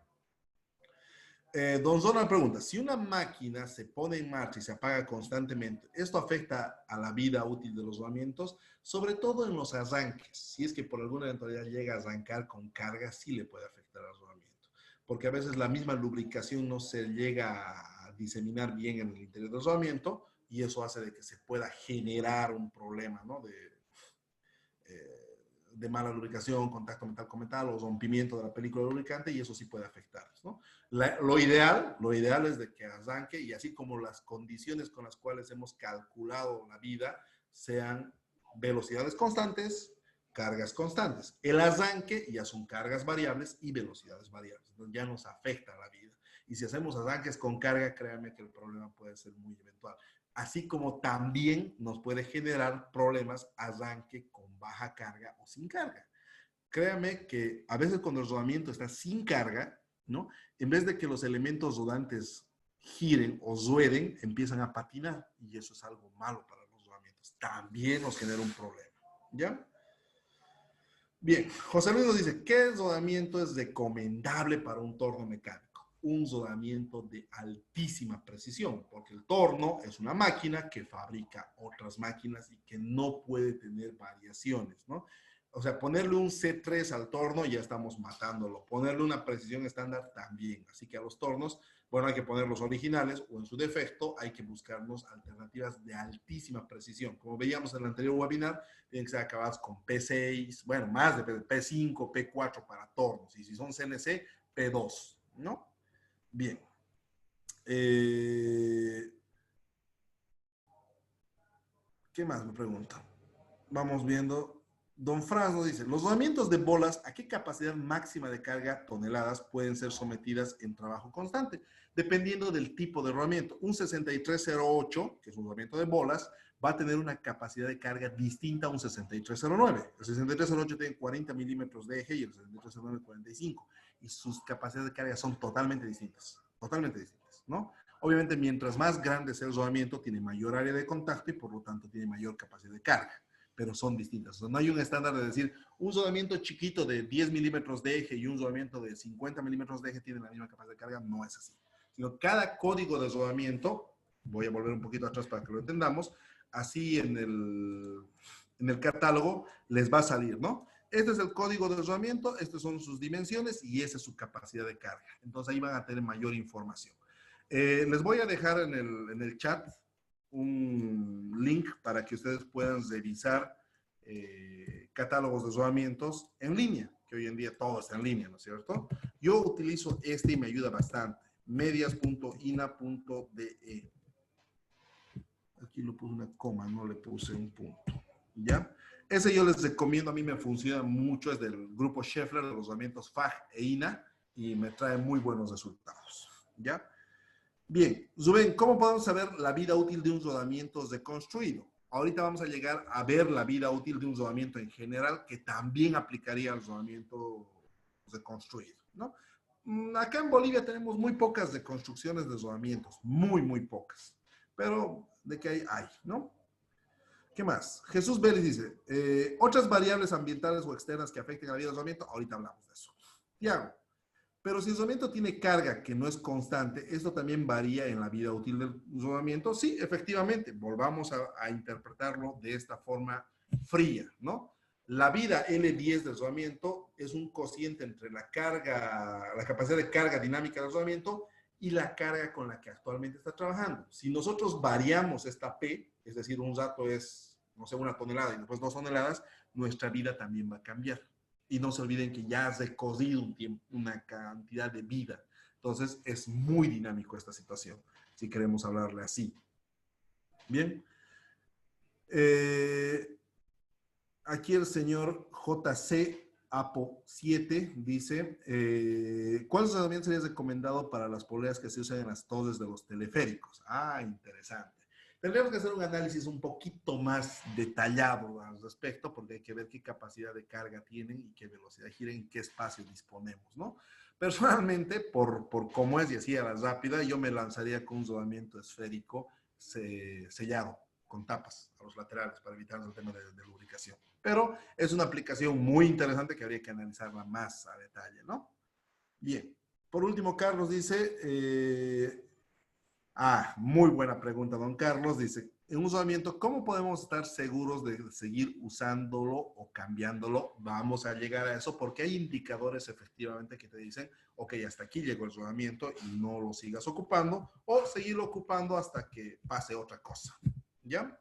Don Zona pregunta, si una máquina se pone en marcha y se apaga constantemente, ¿esto afecta a la vida útil de los rodamientos? Sobre todo en los arranques. Si es que por alguna eventualidad llega a arrancar con carga, sí le puede afectar al rodamiento. Porque a veces la misma lubricación no se llega a diseminar bien en el interior del rodamiento y eso hace de que se pueda generar un problema, ¿no? De mala lubricación, contacto metal con metal o rompimiento de la película lubricante y eso sí puede afectarles, ¿no? Lo ideal es de que arranque y así como las condiciones con las cuales hemos calculado la vida sean velocidades constantes, cargas constantes. El arranque ya son cargas variables y velocidades variables, entonces ya nos afecta la vida. Y si hacemos arranques con carga, créanme que el problema puede ser muy eventual. Así como también nos puede generar problemas arranque con baja carga o sin carga. Créame que a veces cuando el rodamiento está sin carga, ¿no? En vez de que los elementos rodantes giren o rueden, empiezan a patinar y eso es algo malo para los rodamientos. También nos genera un problema, ¿ya? Bien, José Luis nos dice, ¿qué rodamiento es recomendable para un torno mecánico? Un rodamiento de altísima precisión, porque el torno es una máquina que fabrica otras máquinas y que no puede tener variaciones, ¿no? O sea, ponerle un C3 al torno ya estamos matándolo. Ponerle una precisión estándar también. Así que a los tornos, bueno, hay que ponerlos originales o en su defecto hay que buscarnos alternativas de altísima precisión. Como veíamos en el anterior webinar, tienen que ser acabados con P6, bueno, más de P5, P4 para tornos. Y si son CNC, P2, ¿no? Bien. ¿Qué más me pregunta? Vamos viendo. Don Franz nos dice, los rodamientos de bolas, ¿a qué capacidad máxima de carga toneladas pueden ser sometidas en trabajo constante? Dependiendo del tipo de rodamiento. Un 6308, que es un rodamiento de bolas, va a tener una capacidad de carga distinta a un 6309. El 6308 tiene 40 milímetros de eje y el 6309 45. Y sus capacidades de carga son totalmente distintas, ¿no? Obviamente, mientras más grande sea el rodamiento, tiene mayor área de contacto y por lo tanto tiene mayor capacidad de carga, pero son distintas. O sea, no hay un estándar de decir un rodamiento chiquito de 10 milímetros de eje y un rodamiento de 50 milímetros de eje tienen la misma capacidad de carga. No es así. Sino cada código de rodamiento, voy a volver un poquito atrás para que lo entendamos, así en el catálogo les va a salir, ¿no? Este es el código de rodamiento, estas son sus dimensiones y esa es su capacidad de carga. Entonces ahí van a tener mayor información. Les voy a dejar en el chat un link para que ustedes puedan revisar catálogos de rodamientos en línea, que hoy en día todo está en línea, ¿no es cierto? Yo utilizo este y me ayuda bastante, medias.ina.de. aquí lo puse una coma, no le puse un punto. ¿Ya? Ese yo les recomiendo, a mí me funciona mucho, es del grupo Schaeffler, de los rodamientos FAG e INA, y me trae muy buenos resultados. ¿Ya? Bien, Rubén, ¿cómo podemos saber la vida útil de un rodamiento deconstruido? Ahorita vamos a llegar a ver la vida útil de un rodamiento en general, que también aplicaría al rodamiento deconstruido, ¿no? Acá en Bolivia tenemos muy pocas deconstrucciones de rodamientos, muy pocas, pero de que hay, ¿no? ¿Qué más? Jesús Vélez dice, otras variables ambientales o externas que afecten a la vida del rodamiento, ahorita hablamos de eso. Tiago, pero si el rodamiento tiene carga que no es constante, ¿esto también varía en la vida útil del rodamiento? Sí, efectivamente, volvamos a interpretarlo de esta forma fría, ¿no? La vida L10 del rodamiento es un cociente entre la carga, la capacidad de carga dinámica del rodamiento y la carga con la que actualmente está trabajando. Si nosotros variamos esta P, es decir, un rato es, no sé, 1 tonelada y después 2 toneladas, nuestra vida también va a cambiar. Y no se olviden que ya has recorrido un tiempo, una cantidad de vida. Entonces, es muy dinámico esta situación, si queremos hablarle así. Bien. Aquí el señor JC Apo 7 dice, ¿cuál tratamiento sería recomendado para las poleas que se usan en las torres de los teleféricos? Ah, interesante. Tendríamos que hacer un análisis un poquito más detallado al respecto, porque hay que ver qué capacidad de carga tienen y qué velocidad giran y qué espacio disponemos, ¿no? Personalmente, por cómo es y así a la rápida, yo me lanzaría con un rodamiento esférico sellado, con tapas a los laterales para evitar el tema de lubricación. Pero es una aplicación muy interesante que habría que analizarla más a detalle, ¿no? Bien. Por último, Carlos dice, muy buena pregunta, don Carlos. Dice, en un rodamiento, ¿cómo podemos estar seguros de seguir usándolo o cambiándolo? Vamos a llegar a eso porque hay indicadores efectivamente que te dicen, ok, hasta aquí llegó el rodamiento y no lo sigas ocupando o seguirlo ocupando hasta que pase otra cosa. ¿Ya?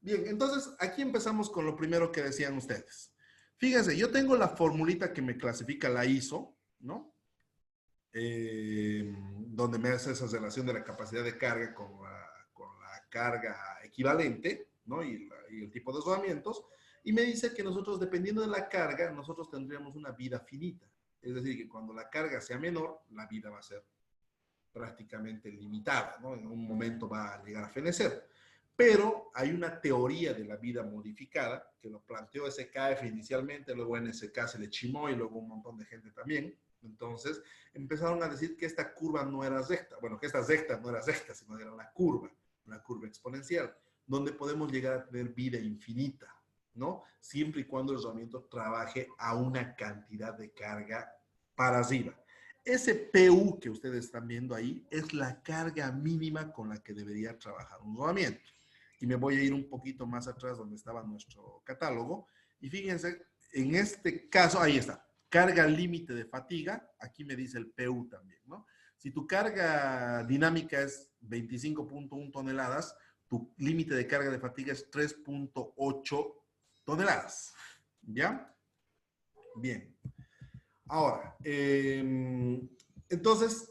Bien, entonces aquí empezamos con lo primero que decían ustedes. Fíjense, yo tengo la formulita que me clasifica la ISO, ¿no? Donde me hace esa relación de la capacidad de carga con la carga equivalente, ¿no? Y el tipo de rodamientos, y me dice que nosotros, dependiendo de la carga, nosotros tendríamos una vida finita. Es decir, que cuando la carga sea menor, la vida va a ser prácticamente limitada, ¿no? En un momento va a llegar a fenecer. Pero hay una teoría de la vida modificada, que lo planteó SKF inicialmente, luego NSK se le chimó y luego un montón de gente también. Entonces empezaron a decir que esta curva no era recta, bueno, que esta recta no era recta, sino era una curva exponencial, donde podemos llegar a tener vida infinita, ¿no? Siempre y cuando el rodamiento trabaje a una cantidad de carga para arriba. Ese PU que ustedes están viendo ahí es la carga mínima con la que debería trabajar un rodamiento. Y me voy a ir un poquito más atrás donde estaba nuestro catálogo. Y fíjense, en este caso, ahí está, carga límite de fatiga, aquí me dice el PU también, ¿no? Si tu carga dinámica es 25.1 toneladas, tu límite de carga de fatiga es 3.8 toneladas, ¿ya? Bien. Ahora, entonces,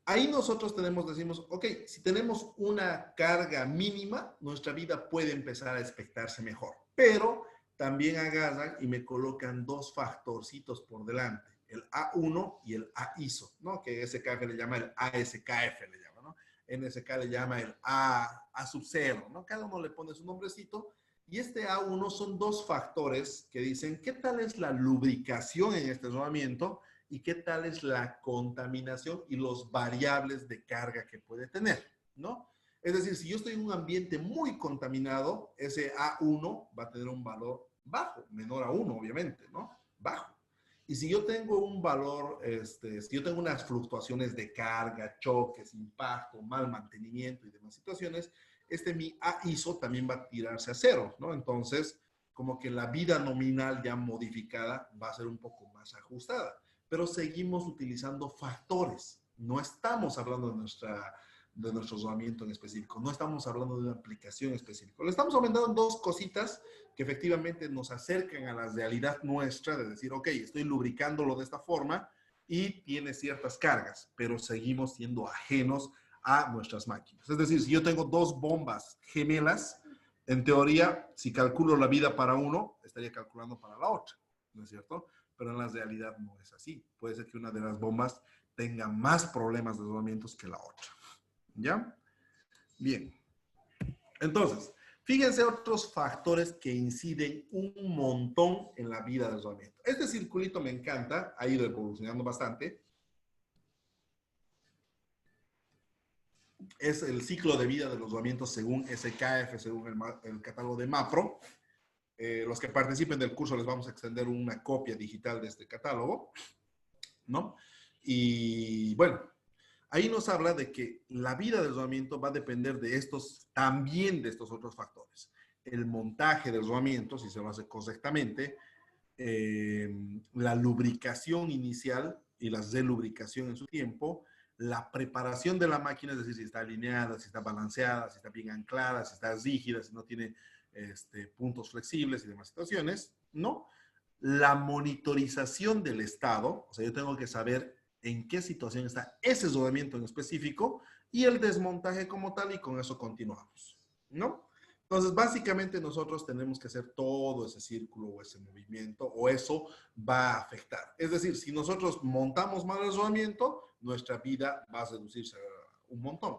ahí nosotros decimos, ok, si tenemos una carga mínima, nuestra vida puede empezar a expectarse mejor, pero también agarran y me colocan dos factorcitos por delante, el A1 y el AISO, ¿no? Que SKF le llama el ASKF, le llama, ¿no? NSK le llama el A sub 0, ¿no? Cada uno le pone su nombrecito. Y este A1 son dos factores que dicen qué tal es la lubricación en este rodamiento y qué tal es la contaminación y los variables de carga que puede tener, ¿no? Es decir, si yo estoy en un ambiente muy contaminado, ese A1 va a tener un valor bajo, menor a 1, obviamente, ¿no? Bajo. Y si yo tengo un valor, si yo tengo unas fluctuaciones de carga, choques, impacto, mal mantenimiento y demás situaciones, mi AISO también va a tirarse a cero, ¿no? Entonces, como que la vida nominal ya modificada va a ser un poco más ajustada. Pero seguimos utilizando factores. No estamos hablando de nuestro rodamiento en específico. No estamos hablando de una aplicación específica. Le estamos aumentando dos cositas que efectivamente nos acercan a la realidad nuestra de decir, ok, estoy lubricándolo de esta forma y tiene ciertas cargas, pero seguimos siendo ajenos a nuestras máquinas. Es decir, si yo tengo dos bombas gemelas, en teoría, si calculo la vida para uno, estaría calculando para la otra, ¿no es cierto? Pero en la realidad no es así. Puede ser que una de las bombas tenga más problemas de desdoblamientos que la otra. ¿Ya? Bien. Entonces, fíjense otros factores que inciden un montón en la vida del desdoblamiento. Este circulito me encanta, ha ido evolucionando bastante. Es el ciclo de vida de los desdoblamientos según SKF, según el catálogo de MAPRO. Los que participen del curso les vamos a extender una copia digital de este catálogo, ¿no? Y bueno, ahí nos habla de que la vida del desdoblamiento va a depender de estos, también de estos otros factores. El montaje del desdoblamiento, si se lo hace correctamente, la lubricación inicial y la delubricación en su tiempo, la preparación de la máquina, es decir, si está alineada, si está balanceada, si está bien anclada, si está rígida, si no tiene puntos flexibles y demás situaciones, ¿no? La monitorización del estado, o sea, yo tengo que saber en qué situación está ese desdoblamiento en específico y el desmontaje como tal, y con eso continuamos, ¿no? Entonces, básicamente nosotros tenemos que hacer todo ese círculo o ese movimiento, o eso va a afectar. Es decir, si nosotros montamos mal el desdoblamiento, nuestra vida va a reducirse un montón.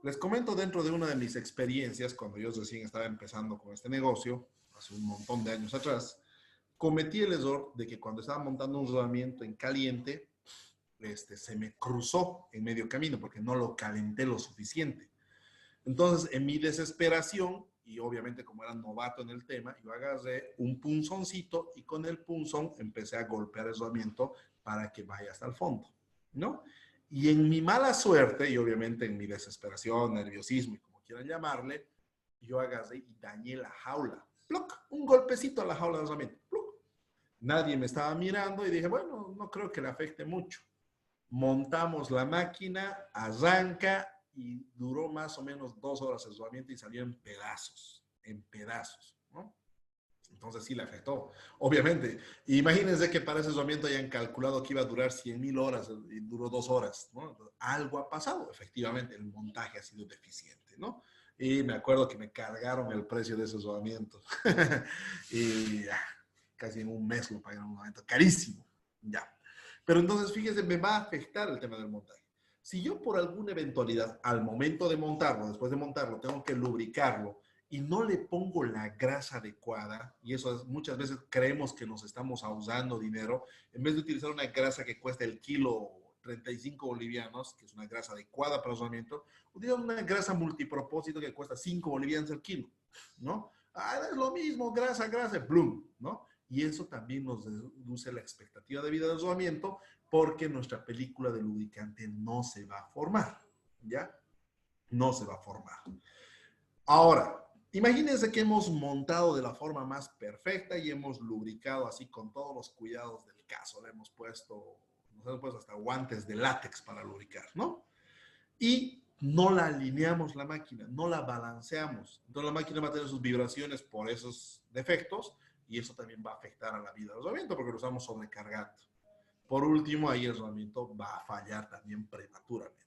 Les comento dentro de una de mis experiencias, cuando yo recién estaba empezando con este negocio, hace un montón de años atrás, cometí el error de que cuando estaba montando un rodamiento en caliente, se me cruzó en medio camino porque no lo calenté lo suficiente. Entonces, en mi desesperación, y obviamente como era novato en el tema, yo agarré un punzoncito y con el punzón empecé a golpear el rodamiento para que vaya hasta el fondo, ¿no? Y en mi mala suerte, y obviamente en mi desesperación, nerviosismo y como quieran llamarle, yo agarré y dañé la jaula. ¡Pluc! Un golpecito a la jaula del rodamiento. ¡Pluc! Nadie me estaba mirando y dije, bueno, no creo que le afecte mucho. Montamos la máquina, arranca y duró más o menos 2 horas el desdoblamiento y salió en pedazos, ¿no? Entonces sí le afectó, obviamente. Imagínense que para ese desdoblamiento hayan calculado que iba a durar 100.000 horas y duró 2 horas, ¿no? Entonces, algo ha pasado, efectivamente, el montaje ha sido deficiente, ¿no? Y me acuerdo que me cargaron el precio de ese desdoblamiento. Y casi en un mes lo pagué en un momento, carísimo, ya. Pero entonces, fíjense, me va a afectar el tema del montaje. Si yo por alguna eventualidad, al momento de montarlo, después de montarlo, tengo que lubricarlo y no le pongo la grasa adecuada, y eso es, muchas veces creemos que nos estamos ahorrando dinero, en vez de utilizar una grasa que cuesta el kilo 35 bolivianos, que es una grasa adecuada para el rodamiento, utilizamos una grasa multipropósito que cuesta 5 bolivianos el kilo, ¿no? Ah, es lo mismo, grasa, plum, ¿no? Y eso también nos reduce la expectativa de vida del rodamiento porque nuestra película de lubricante no se va a formar, ¿ya? No se va a formar. Ahora, imagínense que hemos montado de la forma más perfecta y hemos lubricado así con todos los cuidados del caso. Le hemos puesto, nos hemos puesto hasta guantes de látex para lubricar, ¿no? Y no la alineamos la máquina, no la balanceamos. Entonces la máquina va a tener sus vibraciones por esos defectos y eso también va a afectar a la vida del rodamiento porque lo estamos sobrecargando. Por último, ahí el rodamiento va a fallar también prematuramente,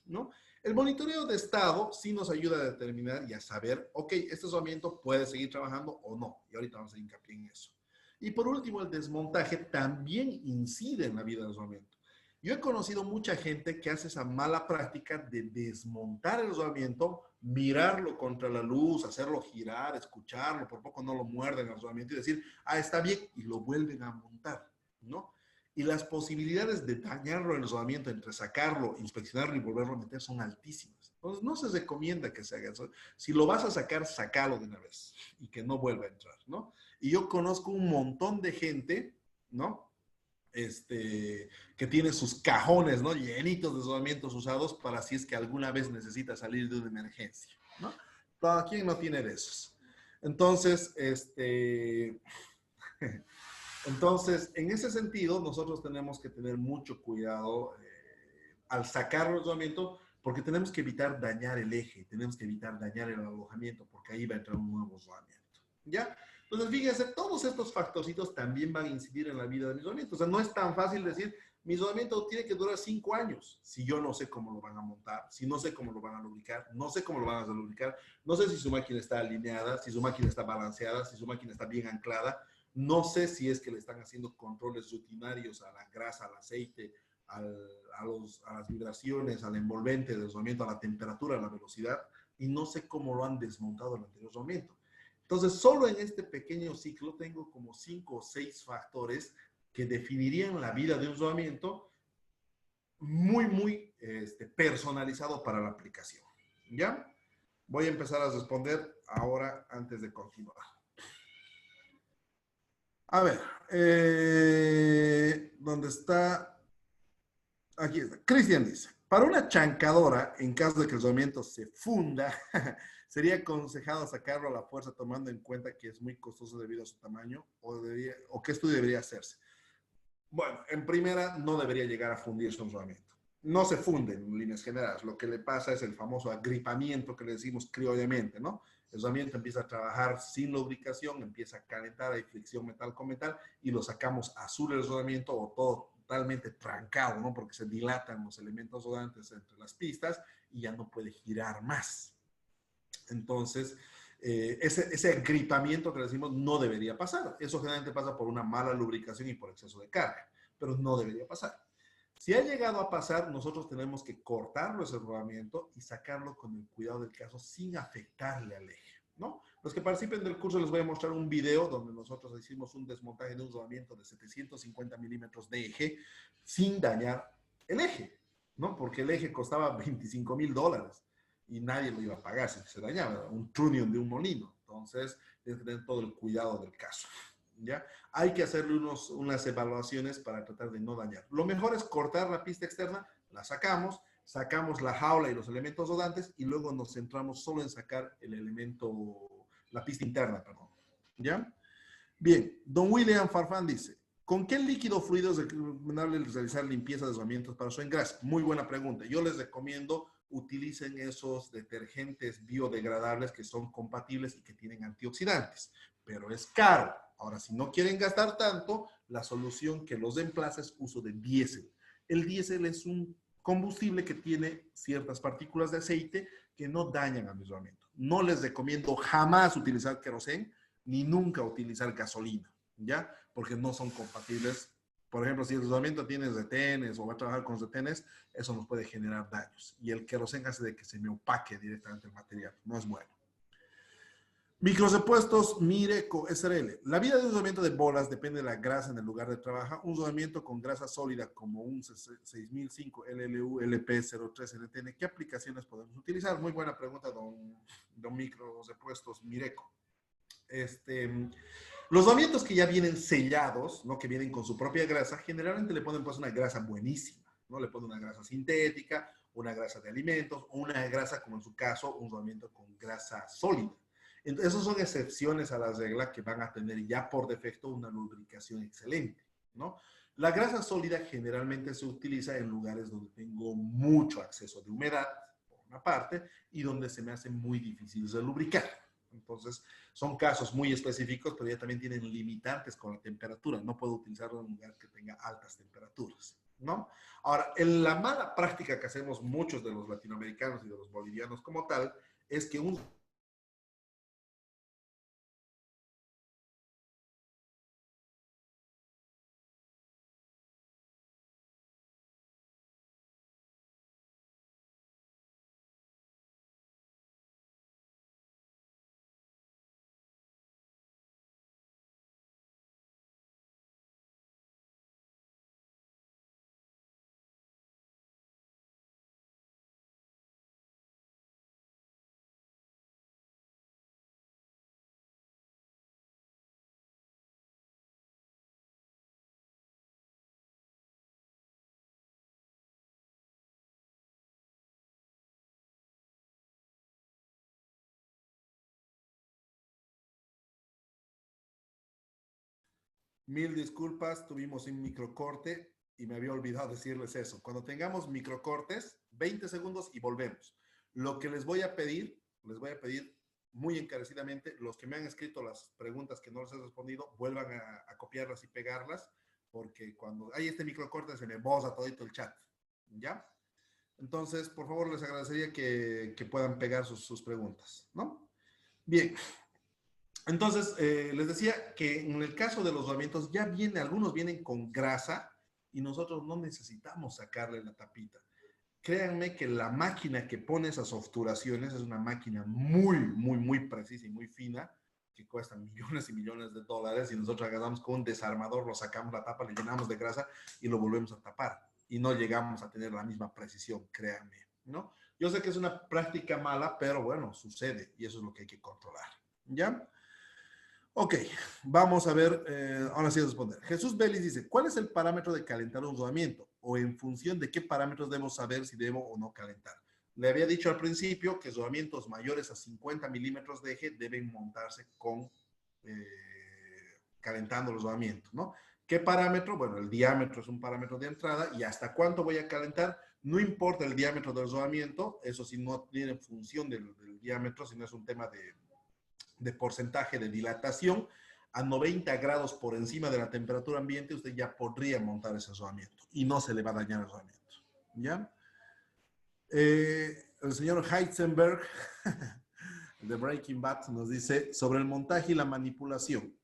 ¿no? El monitoreo de estado sí nos ayuda a determinar y a saber, ok, este rodamiento puede seguir trabajando o no. Y ahorita vamos a hincapié en eso. Y por último, el desmontaje también incide en la vida del rodamiento. Yo he conocido mucha gente que hace esa mala práctica de desmontar el rodamiento, mirarlo contra la luz, hacerlo girar, escucharlo, por poco no lo muerden al rodamiento y decir, ah, está bien, y lo vuelven a montar, ¿no? Y las posibilidades de dañarlo en el rodamiento, entre sacarlo, inspeccionarlo y volverlo a meter, son altísimas. Entonces, no se recomienda que se haga eso. Si lo vas a sacar, sacalo de una vez y que no vuelva a entrar, ¿no? Y yo conozco un montón de gente, ¿no? Que tiene sus cajones, ¿no? Llenitos de rodamientos usados para si es que alguna vez necesita salir de una emergencia, ¿no? ¿Para quién no tiene de esos? Entonces, entonces, en ese sentido, nosotros tenemos que tener mucho cuidado al sacar el rodamiento porque tenemos que evitar dañar el eje, tenemos que evitar dañar el alojamiento porque ahí va a entrar un nuevo rodamiento, ¿ya? Entonces, fíjense, todos estos factorcitos también van a incidir en la vida del rodamiento. O sea, no es tan fácil decir, Mi rodamiento tiene que durar 5 años. Si yo no sé cómo lo van a montar, si no sé cómo lo van a lubricar, no sé cómo lo van a lubricar, no sé si su máquina está alineada, si su máquina está balanceada, si su máquina está bien anclada, no sé si es que le están haciendo controles rutinarios a la grasa, al aceite, a las vibraciones, al envolvente del rodamiento, a la temperatura, a la velocidad, y no sé cómo lo han desmontado el anterior rodamiento. Entonces, solo en este pequeño ciclo tengo como 5 o 6 factores que definirían la vida de un rodamiento muy personalizado para la aplicación. ¿Ya? Voy a empezar a responder ahora antes de continuar. A ver, ¿dónde está? Aquí está. Cristian dice, para una chancadora, en caso de que el rodamiento se funda, sería aconsejado sacarlo a la fuerza tomando en cuenta que es muy costoso debido a su tamaño o qué estudio debería hacerse. Bueno, en primera, no debería llegar a fundirse un rodamiento. No se funde en líneas generales. Lo que le pasa es el famoso agripamiento que le decimos criollamente, ¿no? El rodamiento empieza a trabajar sin lubricación, empieza a calentar, hay fricción metal con metal y lo sacamos azul el rodamiento o todo totalmente trancado, ¿no? Porque se dilatan los elementos rodantes entre las pistas y ya no puede girar más. Entonces, ese agripamiento que decimos no debería pasar. Eso generalmente pasa por una mala lubricación y por exceso de carga, pero no debería pasar. Si ha llegado a pasar, nosotros tenemos que cortarlo ese rodamiento y sacarlo con el cuidado del caso sin afectarle al eje, ¿no? Los que participen del curso les voy a mostrar un video donde nosotros hicimos un desmontaje de un rodamiento de 750 milímetros de eje sin dañar el eje, ¿no? Porque el eje costaba $25,000 y nadie lo iba a pagar si se dañaba, un trunnion de un molino. Entonces, tienes que tener todo el cuidado del caso. ¿Ya? Hay que hacerle unas evaluaciones para tratar de no dañar. Lo mejor es cortar la pista externa, la sacamos la jaula y los elementos rodantes y luego nos centramos solo en sacar el elemento, la pista interna, perdón. ¿Ya? Bien, don William Farfán dice, ¿con qué líquido fluido es recomendable realizar limpieza de rodamientos para su engrase? Muy buena pregunta. Yo les recomiendo utilicen esos detergentes biodegradables que son compatibles y que tienen antioxidantes, pero es caro. Ahora, si no quieren gastar tanto, la solución que los reemplaza es uso de diésel. El diésel es un combustible que tiene ciertas partículas de aceite que no dañan a mi rodamiento. No les recomiendo jamás utilizar queroseno ni nunca utilizar gasolina, ¿ya? Porque no son compatibles. Por ejemplo, si el rodamiento tiene retenes o va a trabajar con retenes, eso nos puede generar daños. Y el queroseno hace de que se me opaque directamente el material. No es bueno. Microrepuestos Mireco SRL. La vida de un rodamiento de bolas depende de la grasa en el lugar de trabajo. Un rodamiento con grasa sólida como un 6005 LLU LP03 NTN, ¿qué aplicaciones podemos utilizar? Muy buena pregunta, don Microrepuestos Mireco. Los rodamientos que ya vienen sellados, ¿no? Que vienen con su propia grasa, generalmente le ponen pues una grasa buenísima, ¿no? Le ponen una grasa sintética, una grasa de alimentos, o una grasa, como en su caso, un rodamiento con grasa sólida. Entonces, esas son excepciones a la regla que van a tener ya por defecto una lubricación excelente, ¿no? La grasa sólida generalmente se utiliza en lugares donde tengo mucho acceso de humedad, por una parte, y donde se me hace muy difícil de lubricar. Entonces, son casos muy específicos, pero ya también tienen limitantes con la temperatura. No puedo utilizarlo en un lugar que tenga altas temperaturas, ¿no? Ahora, en la mala práctica que hacemos muchos de los latinoamericanos y de los bolivianos como tal, es que un Mil disculpas, tuvimos un microcorte y me había olvidado decirles eso. Cuando tengamos microcortes, 20 segundos y volvemos. Lo que les voy a pedir muy encarecidamente, los que me han escrito las preguntas que no les he respondido, vuelvan a copiarlas y pegarlas porque cuando hay este microcorte se me boza todito el chat, ¿ya? Entonces, por favor, les agradecería que puedan pegar sus preguntas, ¿no? Bien, entonces, les decía que en el caso de los rodamientos ya algunos vienen con grasa y nosotros no necesitamos sacarle la tapita. Créanme que la máquina que pone esas obturaciones es una máquina muy precisa y muy fina, que cuesta millones y millones de dólares, y nosotros agarramos con un desarmador, lo sacamos la tapa, le llenamos de grasa y lo volvemos a tapar. Y no llegamos a tener la misma precisión, créanme, ¿no? Yo sé que es una práctica mala, pero bueno, sucede y eso es lo que hay que controlar, ¿ya? Ok, vamos a ver, ahora sí responder. Jesús Vélez dice, ¿cuál es el parámetro de calentar un rodamiento? ¿O en función de qué parámetros debemos saber si debo o no calentar? Le había dicho al principio que rodamientos mayores a 50 milímetros de eje deben montarse con calentando los rodamientos, ¿no? ¿Qué parámetro? Bueno, el diámetro es un parámetro de entrada y hasta cuánto voy a calentar. No importa el diámetro del rodamiento, eso sí no tiene función del diámetro, sino es un tema de porcentaje de dilatación. A 90 grados por encima de la temperatura ambiente, usted ya podría montar ese rodamiento y no se le va a dañar el rodamiento. ¿Ya? El señor Heisenberg de Breaking Bad nos dice sobre el montaje y la manipulación.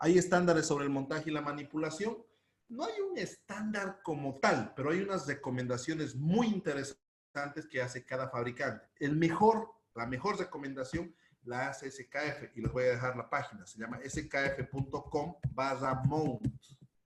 ¿Hay estándares sobre el montaje y la manipulación? No hay un estándar como tal, pero hay unas recomendaciones muy interesantes que hace cada fabricante. La mejor recomendación la hace SKF y les voy a dejar la página. Se llama skf.com/mount.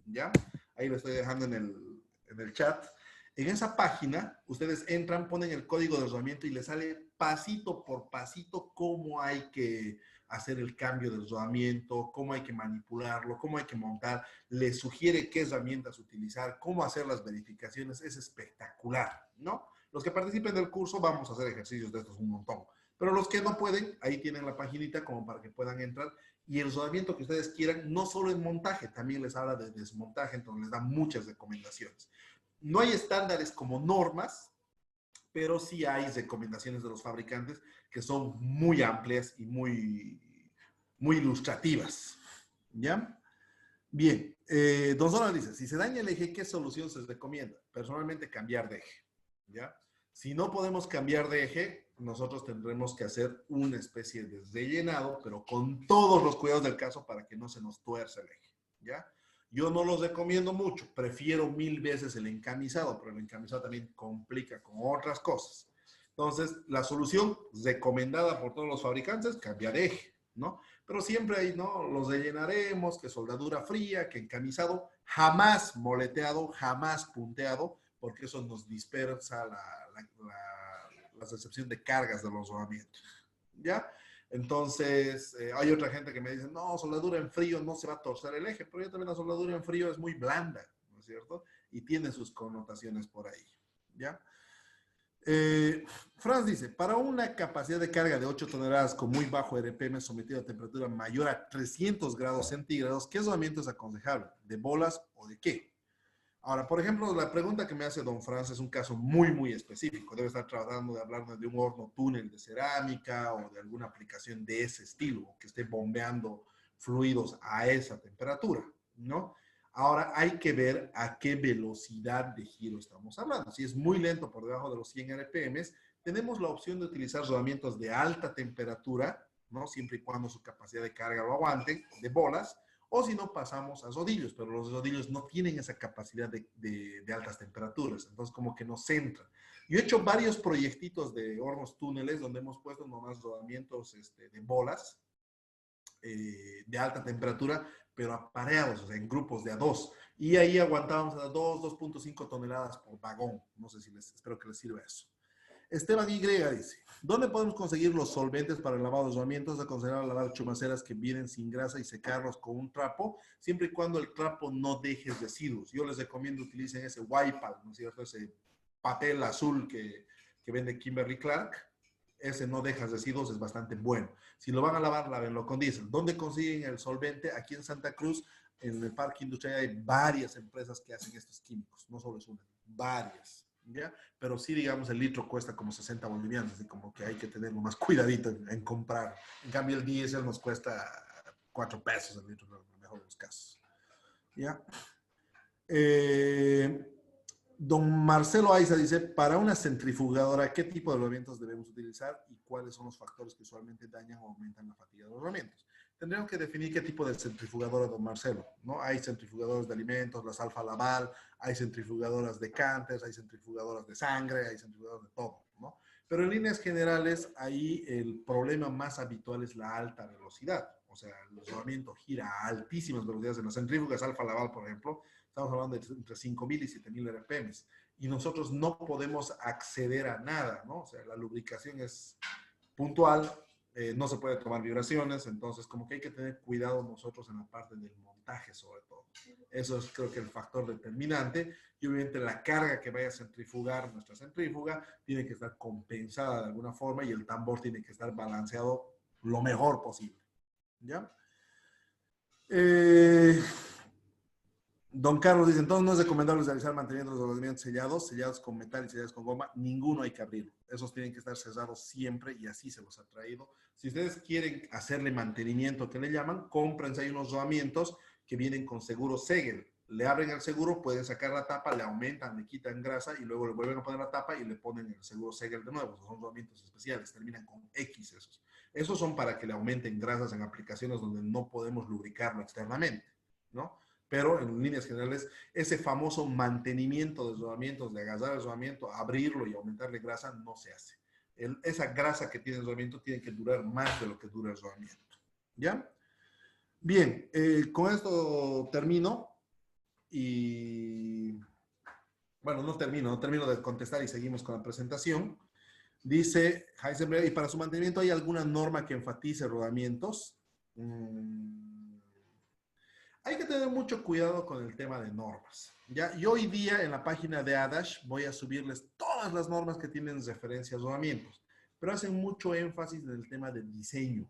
¿Ya? Ahí lo estoy dejando en el chat. En esa página, ustedes entran, ponen el código de rodamiento y les sale pasito por pasito cómo hay que hacer el cambio del rodamiento, cómo hay que manipularlo, cómo hay que montar, les sugiere qué herramientas utilizar, cómo hacer las verificaciones. Es espectacular, ¿no? Los que participen del curso vamos a hacer ejercicios de estos un montón. Pero los que no pueden, ahí tienen la paginita como para que puedan entrar. Y el rodamiento que ustedes quieran, no solo en montaje, también les habla de desmontaje, entonces les da muchas recomendaciones. No hay estándares como normas, pero sí hay recomendaciones de los fabricantes que son muy amplias y muy ilustrativas. ¿Ya? Bien, don Zona dice, si se daña el eje, ¿qué solución se recomienda? Personalmente, cambiar de eje. ¿Ya? Si no podemos cambiar de eje, nosotros tendremos que hacer una especie de rellenado, pero con todos los cuidados del caso para que no se nos tuerza el eje. ¿Ya? Yo no los recomiendo mucho, prefiero 1000 veces el encamisado, pero el encamisado también complica con otras cosas. Entonces, la solución recomendada por todos los fabricantes, cambiar de eje, ¿no? Pero siempre hay, ¿no? Los rellenaremos, que soldadura fría, que encamisado, jamás moleteado, jamás punteado, porque eso nos dispersa la recepción de cargas de los rodamientos, ¿ya? Entonces, hay otra gente que me dice, no, soldadura en frío no se va a torcer el eje, pero yo también la soldadura en frío es muy blanda, ¿no es cierto? Y tiene sus connotaciones por ahí, ¿ya? Franz dice, para una capacidad de carga de 8 toneladas con muy bajo RPM sometido a temperatura mayor a 300 grados centígrados, ¿qué rodamiento es aconsejable? ¿De bolas o de qué? Ahora, por ejemplo, la pregunta que me hace don Franz es un caso muy específico. Debe estar tratando de hablar de un horno túnel de cerámica o de alguna aplicación de ese estilo, que esté bombeando fluidos a esa temperatura, ¿no? Ahora hay que ver a qué velocidad de giro estamos hablando. Si es muy lento por debajo de los 100 RPM, tenemos la opción de utilizar rodamientos de alta temperatura, ¿no? Siempre y cuando su capacidad de carga lo aguante, de bolas, o si no pasamos a rodillos, pero los rodillos no tienen esa capacidad de altas temperaturas, entonces como que nos centran. Yo he hecho varios proyectitos de hornos túneles donde hemos puesto nomás rodamientos de bolas de alta temperatura, pero apareados, o sea, en grupos de a dos. Y ahí aguantábamos a 2.5 toneladas por vagón. No sé si espero que les sirva eso. Esteban Y dice, ¿dónde podemos conseguir los solventes para el lavado de rodamientos? Aconsejar lavar chumaceras que vienen sin grasa y secarlos con un trapo, siempre y cuando el trapo no deje residuos. Yo les recomiendo utilicen ese Wipal, ¿no es cierto? Ese papel azul que vende Kimberly Clark. Ese no deja residuos, es bastante bueno. Si lo van a lavar, lávenlo con diésel. ¿Dónde consiguen el solvente? Aquí en Santa Cruz, en el parque industrial, hay varias empresas que hacen estos químicos. No solo es una, varias. ¿Ya? Pero sí, digamos, el litro cuesta como 60 bolivianos, así como que hay que tenerlo más cuidadito en comprar. En cambio, el diésel nos cuesta 4 pesos el litro, en el mejor de los casos. ¿Ya? Don Marcelo Aiza dice, para una centrifugadora, ¿qué tipo de rodamientos debemos utilizar y cuáles son los factores que usualmente dañan o aumentan la fatiga de los rodamientos? Tendríamos que definir qué tipo de centrifugadora, don Marcelo, ¿no? Hay centrifugadoras de alimentos, las Alfa Laval, hay centrifugadoras de Canter, hay centrifugadoras de sangre, hay centrifugadoras de todo, ¿no? Pero en líneas generales, ahí el problema más habitual es la alta velocidad. O sea, el rodamiento gira a altísimas velocidades. En las centrífugas Alfa Laval, por ejemplo, estamos hablando de entre 5.000 y 7.000 RPMs. Y nosotros no podemos acceder a nada, ¿no? O sea, la lubricación es puntual, no se puede tomar vibraciones, entonces como que hay que tener cuidado nosotros en la parte del montaje sobre todo. Eso es creo que el factor determinante y obviamente la carga que vaya a centrifugar nuestra centrífuga tiene que estar compensada de alguna forma y el tambor tiene que estar balanceado lo mejor posible. ¿Ya? Don Carlos dice, entonces no es recomendable realizar mantenimiento de los rodamientos sellados con metal y sellados con goma, ninguno hay que abrirlo. Esos tienen que estar cerrados siempre y así se los ha traído. Si ustedes quieren hacerle mantenimiento, que le llaman, cómprense ahí unos rodamientos que vienen con seguro Segel. Le abren el seguro, pueden sacar la tapa, le aumentan, le quitan grasa y luego le vuelven a poner la tapa y le ponen el seguro Segel de nuevo. Esos son rodamientos especiales, terminan con X esos. Esos son para que le aumenten grasas en aplicaciones donde no podemos lubricarlo externamente, ¿no? Pero en líneas generales, ese famoso mantenimiento de rodamientos, de agarrar el rodamiento, abrirlo y aumentarle grasa, no se hace. Esa grasa que tiene el rodamiento tiene que durar más de lo que dura el rodamiento. ¿Ya? Bien, con esto termino y... Bueno, no termino de contestar y seguimos con la presentación. Dice Heisenberg, ¿y para su mantenimiento hay alguna norma que enfatice rodamientos? Hay que tener mucho cuidado con el tema de normas. ¿Ya? Yo hoy día en la página de Adash voy a subirles todas las normas que tienen referencia a rodamientos, pero hacen mucho énfasis en el tema de diseño,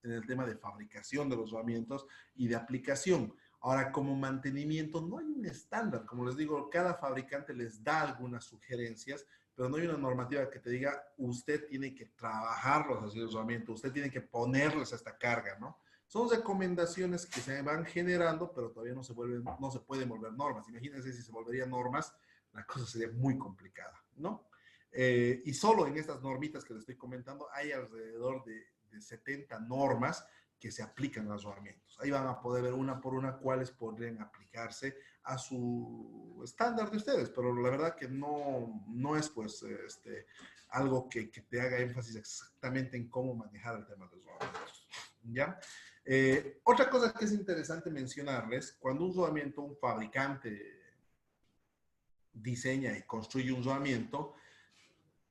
en el tema de fabricación de los rodamientos y de aplicación. Ahora, como mantenimiento, no hay un estándar. Como les digo, cada fabricante les da algunas sugerencias, pero no hay una normativa que te diga, usted tiene que trabajarlos así los rodamientos, usted tiene que ponerles esta carga, ¿no? Son recomendaciones que se van generando, pero todavía no se pueden volver normas. Imagínense si se volverían normas, la cosa sería muy complicada, ¿no? Y solo en estas normitas que les estoy comentando hay alrededor de 70 normas que se aplican a los rodamientos. Ahí van a poder ver una por una cuáles podrían aplicarse a su estándar de ustedes, pero la verdad que no es pues algo que te haga énfasis exactamente en cómo manejar el tema de los rodamientos, ¿ya? Otra cosa que es interesante mencionarles, cuando un rodamiento, un fabricante diseña y construye un rodamiento,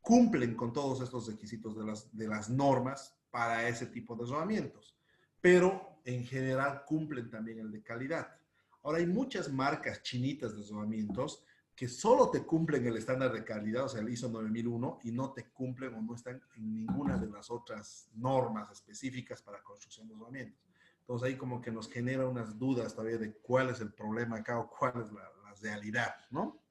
cumplen con todos estos requisitos de las normas para ese tipo de rodamientos, pero en general cumplen también el de calidad. Ahora hay muchas marcas chinitas de rodamientos que solo te cumplen el estándar de calidad, o sea, el ISO 9001, y no te cumplen o no están en ninguna de las otras normas específicas para construcción de rodamientos. Entonces ahí como que nos genera unas dudas todavía de cuál es el problema acá o cuál es la realidad, ¿no?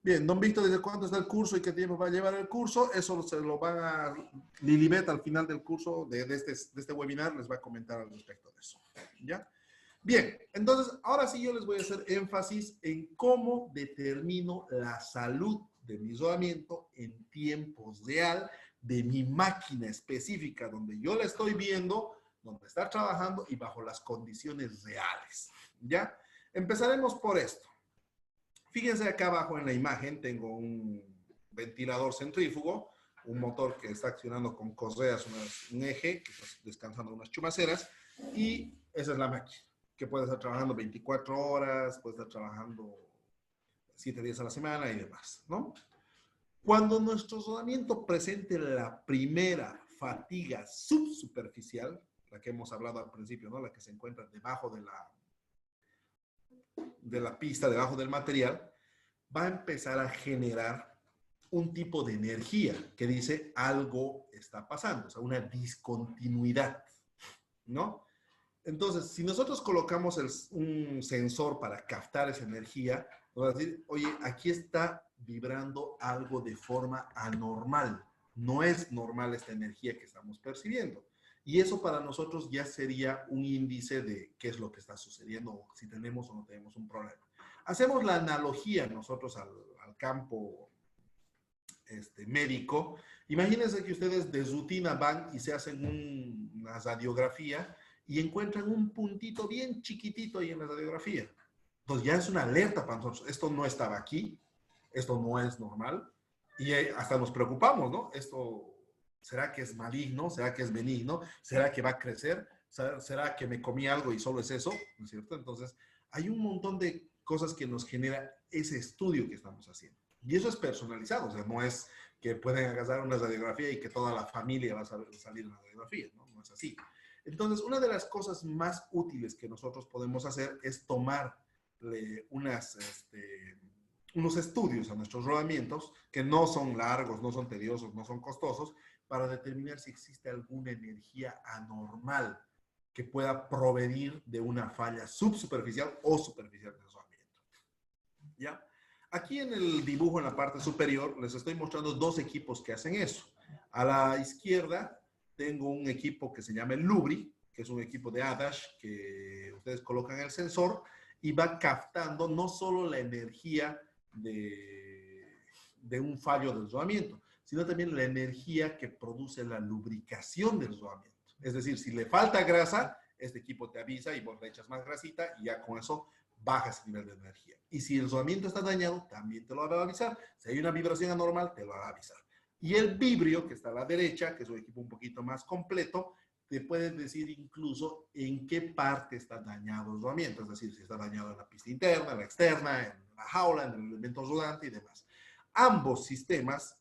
Bien, don Víctor dice cuánto está el curso y qué tiempo va a llevar el curso. Eso se lo van a... Lilibet al final del curso de este webinar les va a comentar al respecto de eso. ¿Ya? Bien, entonces ahora sí yo les voy a hacer énfasis en cómo determino la salud de mi rodamiento en tiempo real de mi máquina específica donde yo la estoy viendo, donde está trabajando y bajo las condiciones reales. ¿Ya? Empezaremos por esto. Fíjense acá abajo en la imagen, tengo un ventilador centrífugo, un motor que está accionando con correas, un eje, que está descansando unas chumaceras, y esa es la máquina, que puede estar trabajando 24 horas, puede estar trabajando 7 días a la semana y demás, ¿no? Cuando nuestro rodamiento presente la primera fatiga subsuperficial, la que hemos hablado al principio, ¿no? La que se encuentra debajo de la pista, debajo del material, va a empezar a generar un tipo de energía que dice algo está pasando, o sea, una discontinuidad, ¿no? Entonces, si nosotros colocamos un sensor para captar esa energía, nos va a decir, oye, aquí está vibrando algo de forma anormal. No es normal esta energía que estamos percibiendo. Y eso para nosotros ya sería un índice de qué es lo que está sucediendo o si tenemos o no tenemos un problema. Hacemos la analogía nosotros al campo médico. Imagínense que ustedes de rutina van y se hacen una radiografía y encuentran un puntito bien chiquitito ahí en la radiografía. Entonces ya es una alerta para nosotros. Esto no estaba aquí, esto no es normal y hasta nos preocupamos, ¿no? Esto, ¿será que es maligno? ¿Será que es benigno? ¿Será que va a crecer? ¿Será que me comí algo y solo es eso? ¿No es cierto? Entonces hay un montón de cosas que nos genera ese estudio que estamos haciendo. Y eso es personalizado, o sea, no es que pueden agarrar una radiografía y que toda la familia va a salir en la radiografía, ¿no? No es así. Entonces, una de las cosas más útiles que nosotros podemos hacer es tomar unos estudios a nuestros rodamientos, que no son largos, no son tediosos, no son costosos, para determinar si existe alguna energía anormal que pueda provenir de una falla subsuperficial o superficial del rodamiento. ¿Ya? Aquí en el dibujo, en la parte superior, les estoy mostrando dos equipos que hacen eso. A la izquierda tengo un equipo que se llama el Lubri, que es un equipo de Adash, que ustedes colocan el sensor y va captando no solo la energía de un fallo del rodamiento, sino también la energía que produce la lubricación del rodamiento. Es decir, si le falta grasa, este equipo te avisa y vos le echas más grasita y ya con eso bajas el nivel de energía. Y si el rodamiento está dañado, también te lo va a avisar. Si hay una vibración anormal, te lo va a avisar. Y el vibrio, que está a la derecha, que es un equipo un poquito más completo, te puede decir incluso en qué parte está dañado el rodamiento. Es decir, si está dañado en la pista interna, en la externa, en la jaula, en el elemento rodante y demás. Ambos sistemas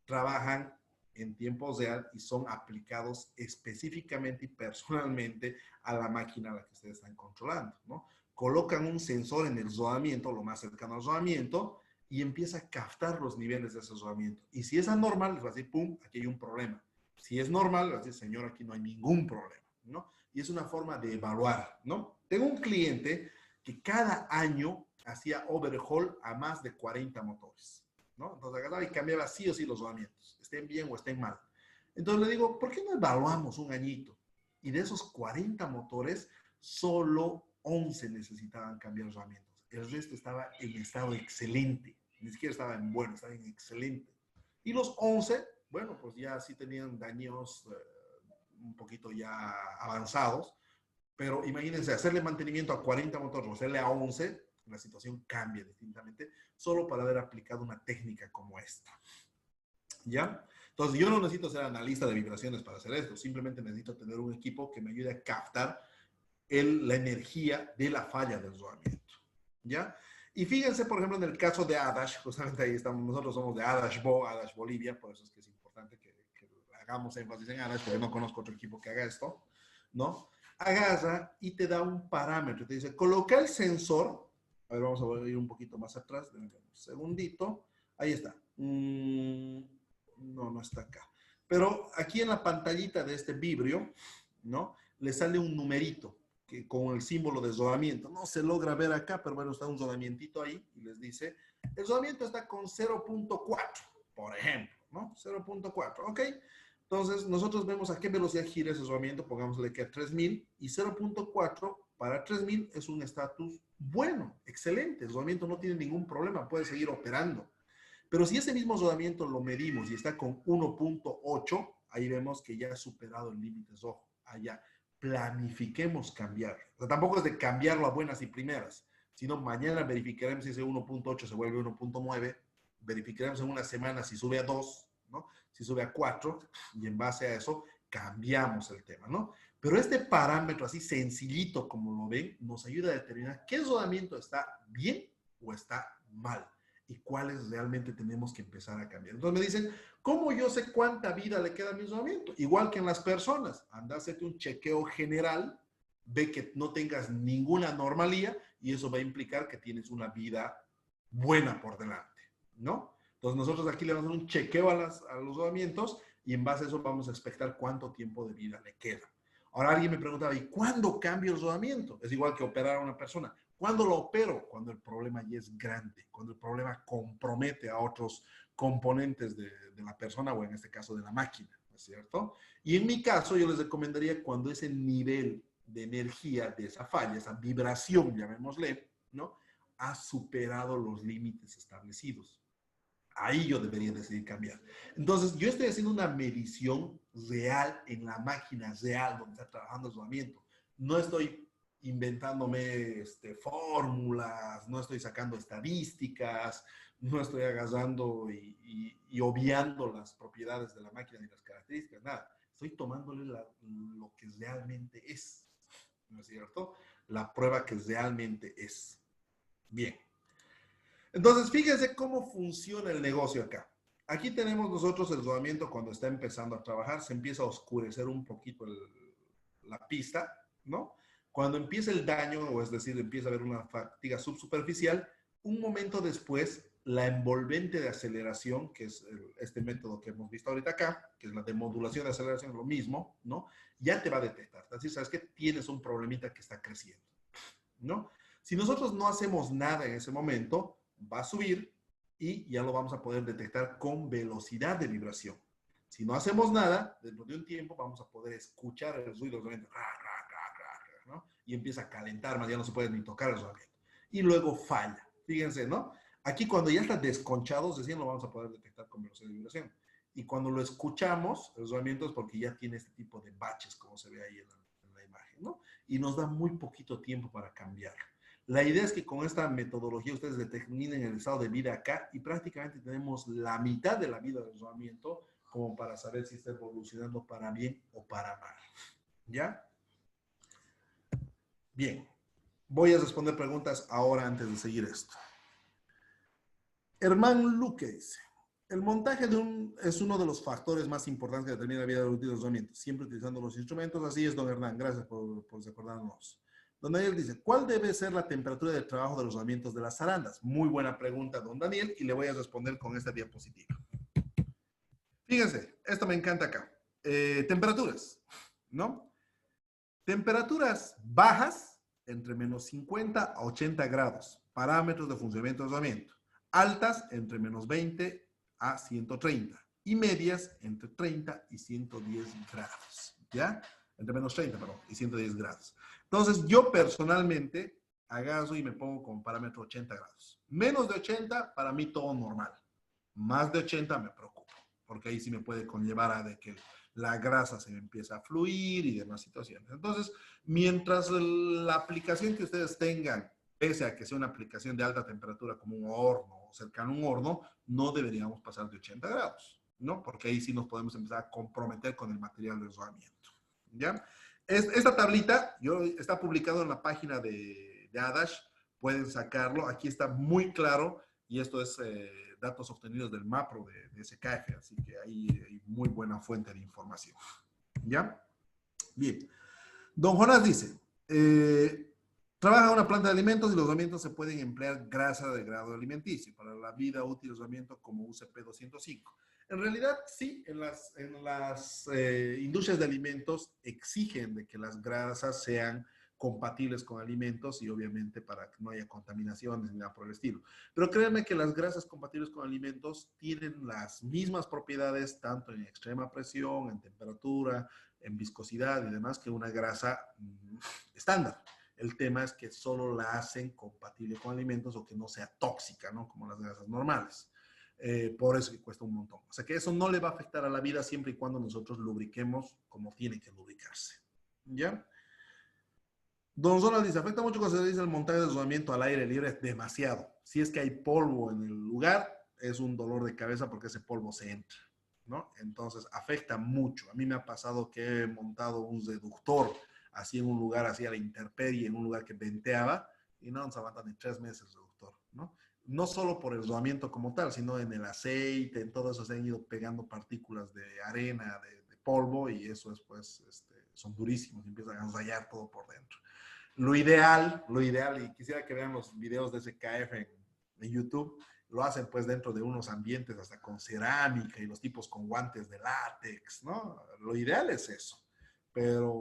trabajan en tiempo real y son aplicados específicamente y personalmente a la máquina a la que ustedes están controlando, ¿no? Colocan un sensor en el rodamiento, lo más cercano al rodamiento, y empieza a captar los niveles de ese rodamiento. Y si es anormal, les va a decir, pum, aquí hay un problema. Si es normal, les va a decir, señor, aquí no hay ningún problema, ¿no? Y es una forma de evaluar, ¿no? Tengo un cliente que cada año hacía overhaul a más de 40 motores, ¿no? Entonces agarraba y cambiaba sí o sí los rodamientos, estén bien o estén mal. Entonces le digo, ¿por qué no evaluamos un añito? Y de esos 40 motores, solo 11 necesitaban cambiar los rodamientos. El resto estaba en estado excelente. Ni siquiera estaba en bueno, estaba en excelente. Y los 11, bueno, pues ya sí tenían daños un poquito ya avanzados. Pero imagínense, hacerle mantenimiento a 40 motores o hacerle a 11, la situación cambia distintamente, solo para haber aplicado una técnica como esta. ¿Ya? Entonces, yo no necesito ser analista de vibraciones para hacer esto. Simplemente necesito tener un equipo que me ayude a captar la energía de la falla del rodamiento. ¿Ya? Y fíjense, por ejemplo, en el caso de Adash, justamente ahí estamos, nosotros somos de Adash Bolivia, por eso es que es importante que hagamos énfasis en Adash, porque no conozco otro equipo que haga esto, ¿no? Agarra y te da un parámetro, te dice, coloca el sensor, a ver, vamos a ir un poquito más atrás, un segundito, ahí está, no, no está acá, pero aquí en la pantallita de este vibrio, ¿no? Le sale un numerito, que, con el símbolo de rodamiento. No se logra ver acá, pero bueno, está un rodamientito ahí y les dice, el rodamiento está con 0.4, por ejemplo, ¿no? 0.4, ¿ok? Entonces, nosotros vemos a qué velocidad gira ese rodamiento, pongámosle que a 3000, y 0.4 para 3000 es un estatus bueno, excelente. El rodamiento no tiene ningún problema, puede seguir operando. Pero si ese mismo rodamiento lo medimos y está con 1.8, ahí vemos que ya ha superado el límite rojo. Allá planifiquemos cambiar. O sea, tampoco es de cambiarlo a buenas y primeras, sino mañana verificaremos si ese 1.8 se vuelve 1.9, verificaremos en una semana si sube a 2, ¿no? Si sube a 4, y en base a eso cambiamos el tema, ¿no? Pero este parámetro así sencillito como lo ven, nos ayuda a determinar qué rodamiento está bien o está mal y cuáles realmente tenemos que empezar a cambiar. Entonces me dicen, ¿cómo yo sé cuánta vida le queda a mi rodamiento? Igual que en las personas, anda a hacerte un chequeo general, ve que no tengas ninguna anomalía y eso va a implicar que tienes una vida buena por delante, ¿no? Entonces nosotros aquí le vamos a hacer un chequeo a los rodamientos y en base a eso vamos a expectar cuánto tiempo de vida le queda. Ahora alguien me preguntaba, ¿y cuándo cambio el rodamiento? Es igual que operar a una persona. ¿Cuándo lo opero? Cuando el problema ya es grande, cuando el problema compromete a otros componentes de la persona o en este caso de la máquina, ¿no es cierto? Y en mi caso yo les recomendaría cuando ese nivel de energía de esa falla, esa vibración, llamémosle, ¿no? ha superado los límites establecidos. Ahí yo debería decidir cambiar. Entonces, yo estoy haciendo una medición real en la máquina real donde está trabajando el rodamiento. No estoy inventándome fórmulas, no estoy sacando estadísticas, no estoy agarrando y obviando las propiedades de la máquina ni las características, nada. Estoy tomándole lo que realmente es, ¿no es cierto? La prueba que realmente es. Bien. Entonces, fíjense cómo funciona el negocio acá. Aquí tenemos nosotros el rodamiento cuando está empezando a trabajar, se empieza a oscurecer un poquito la pista, ¿no? Cuando empieza el daño, o es decir, empieza a haber una fatiga subsuperficial, un momento después, la envolvente de aceleración, que es este método que hemos visto ahorita acá, que es la demodulación de aceleración, lo mismo, ¿no? Ya te va a detectar. Así sabes que tienes un problemita que está creciendo, ¿no? Si nosotros no hacemos nada en ese momento, va a subir y ya lo vamos a poder detectar con velocidad de vibración. Si no hacemos nada, dentro de un tiempo vamos a poder escuchar el ruido del ¿no? Y empieza a calentar, más ya no se puede ni tocar el rodamiento. Y luego falla. Fíjense, ¿no? Aquí cuando ya está desconchado, recién lo vamos a poder detectar con velocidad de vibración. Y cuando lo escuchamos, el rodamiento es porque ya tiene este tipo de baches, como se ve ahí en la imagen, ¿no? Y nos da muy poquito tiempo para cambiarlo. La idea es que con esta metodología ustedes determinen el estado de vida acá y prácticamente tenemos la mitad de la vida del rodamiento como para saber si está evolucionando para bien o para mal. ¿Ya? Bien. Voy a responder preguntas ahora antes de seguir esto. Herman Luque dice, el montaje es uno de los factores más importantes que determina la vida del rodamiento, siempre utilizando los instrumentos. Así es, don Hernán, gracias por recordarnos. Don Daniel dice, ¿cuál debe ser la temperatura de trabajo de los rodamientos de las zarandas? Muy buena pregunta, don Daniel, y le voy a responder con esta diapositiva. Fíjense, esto me encanta acá. Temperaturas, ¿no? Temperaturas bajas, entre menos 50 a 80 grados, parámetros de funcionamiento del rodamiento. Altas, entre menos 20 a 130. Y medias, entre 30 y 110 grados, ¿ya? Entre menos 30, perdón, y 110 grados. Entonces, yo personalmente agarro y me pongo como parámetro 80 grados. Menos de 80, para mí todo normal. Más de 80 me preocupo, porque ahí sí me puede conllevar a de que la grasa se me empieza a fluir y demás situaciones. Entonces, mientras la aplicación que ustedes tengan, pese a que sea una aplicación de alta temperatura como un horno o cercano a un horno, no deberíamos pasar de 80 grados, ¿no? Porque ahí sí nos podemos empezar a comprometer con el material de rodamiento, ¿ya? Esta tablita está publicado en la página de Adash, pueden sacarlo, aquí está muy claro y esto es datos obtenidos del MAPRO de SKF, así que ahí hay muy buena fuente de información, ¿ya? Bien. Don Jonás dice, trabaja en una planta de alimentos y los rodamientos se pueden emplear grasa de grado alimenticio para la vida útil del rodamiento como UCP 205. En realidad, sí, en las industrias de alimentos exigen de que las grasas sean compatibles con alimentos y obviamente para que no haya contaminaciones ni nada por el estilo. Pero créanme que las grasas compatibles con alimentos tienen las mismas propiedades tanto en extrema presión, en temperatura, en viscosidad y demás que una grasa estándar. El tema es que solo la hacen compatible con alimentos o que no sea tóxica, ¿no? Como las grasas normales. Por eso que cuesta un montón. O sea que eso no le va a afectar a la vida siempre y cuando nosotros lubriquemos como tiene que lubricarse. ¿Ya? Don Ronald dice, afecta mucho cuando se dice el montaje de rodamiento al aire libre, es demasiado. Si es que hay polvo en el lugar, es un dolor de cabeza porque ese polvo se entra, ¿no? Entonces afecta mucho. A mí me ha pasado que he montado un reductor así en un lugar, así a la intemperie, en un lugar que venteaba, y no nos aguanta ni 3 meses el reductor, ¿no? No solo por el rodamiento como tal, sino en el aceite, en todo eso se han ido pegando partículas de arena, de polvo, y eso es, pues, son durísimos, empiezan a rayar todo por dentro. Lo ideal, y quisiera que vean los videos de SKF en YouTube, lo hacen pues dentro de unos ambientes hasta con cerámica y los tipos con guantes de látex, ¿no? Lo ideal es eso. Pero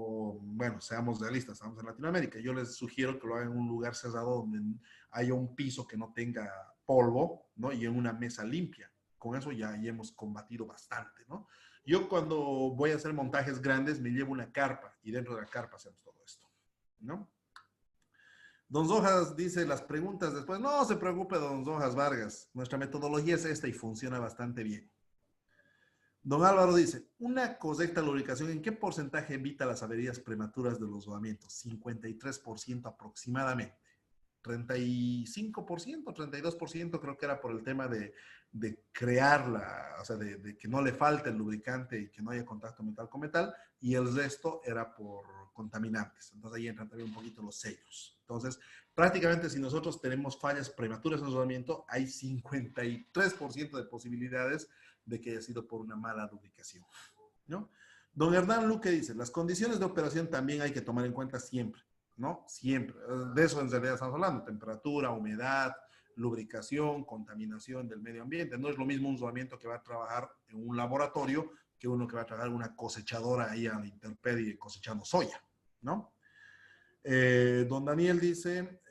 bueno, seamos realistas, estamos en Latinoamérica. Yo les sugiero que lo hagan en un lugar cerrado donde haya un piso que no tenga polvo, ¿no? Y en una mesa limpia. Con eso ya hemos combatido bastante, ¿no? Yo cuando voy a hacer montajes grandes me llevo una carpa y dentro de la carpa hacemos todo esto, ¿no? Don Zojas dice las preguntas después. No se preocupe, don Zojas Vargas. Nuestra metodología es esta y funciona bastante bien. Don Álvaro dice, una correcta lubricación, ¿en qué porcentaje evita las averías prematuras de los rodamientos? 53% aproximadamente. 35%, 32% creo que era por el tema de crearla, o sea, de que no le falte el lubricante y que no haya contacto metal con metal, y el resto era por contaminantes. Entonces ahí entran también un poquito los sellos. Entonces, prácticamente si nosotros tenemos fallas prematuras en el rodamiento, hay 53% de posibilidades de que haya sido por una mala lubricación, ¿no? Don Hernán Luque dice, las condiciones de operación también hay que tomar en cuenta siempre, ¿no? Siempre. De eso en realidad estamos hablando, temperatura, humedad, lubricación, contaminación del medio ambiente. No es lo mismo un rodamiento que va a trabajar en un laboratorio que uno que va a trabajar en una cosechadora ahí a la intemperie cosechando soya, ¿no? Don Daniel dice,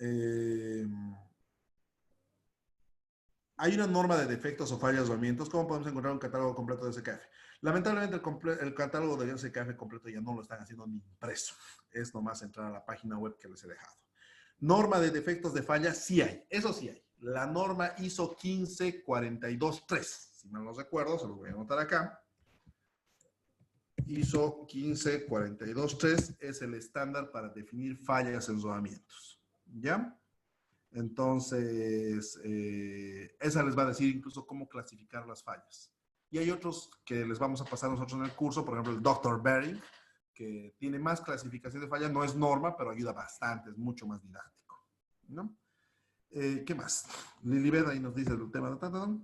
hay una norma de defectos o fallas o rodamientos. ¿Cómo podemos encontrar un catálogo completo de SKF? Lamentablemente el catálogo de SKF completo ya no lo están haciendo ni impreso. Es nomás entrar a la página web que les he dejado. Norma de defectos de falla, sí hay. Eso sí hay. La norma ISO 15423. Si mal no recuerdo, se los voy a anotar acá. ISO 15423 es el estándar para definir fallas en rodamientos. ¿Ya? Entonces, esa les va a decir incluso cómo clasificar las fallas. Y hay otros que les vamos a pasar nosotros en el curso, por ejemplo, el Dr. Bering, que tiene más clasificación de falla, no es norma, pero ayuda bastante, es mucho más didáctico, ¿no? ¿Qué más? Lilibet ahí nos dice el tema de...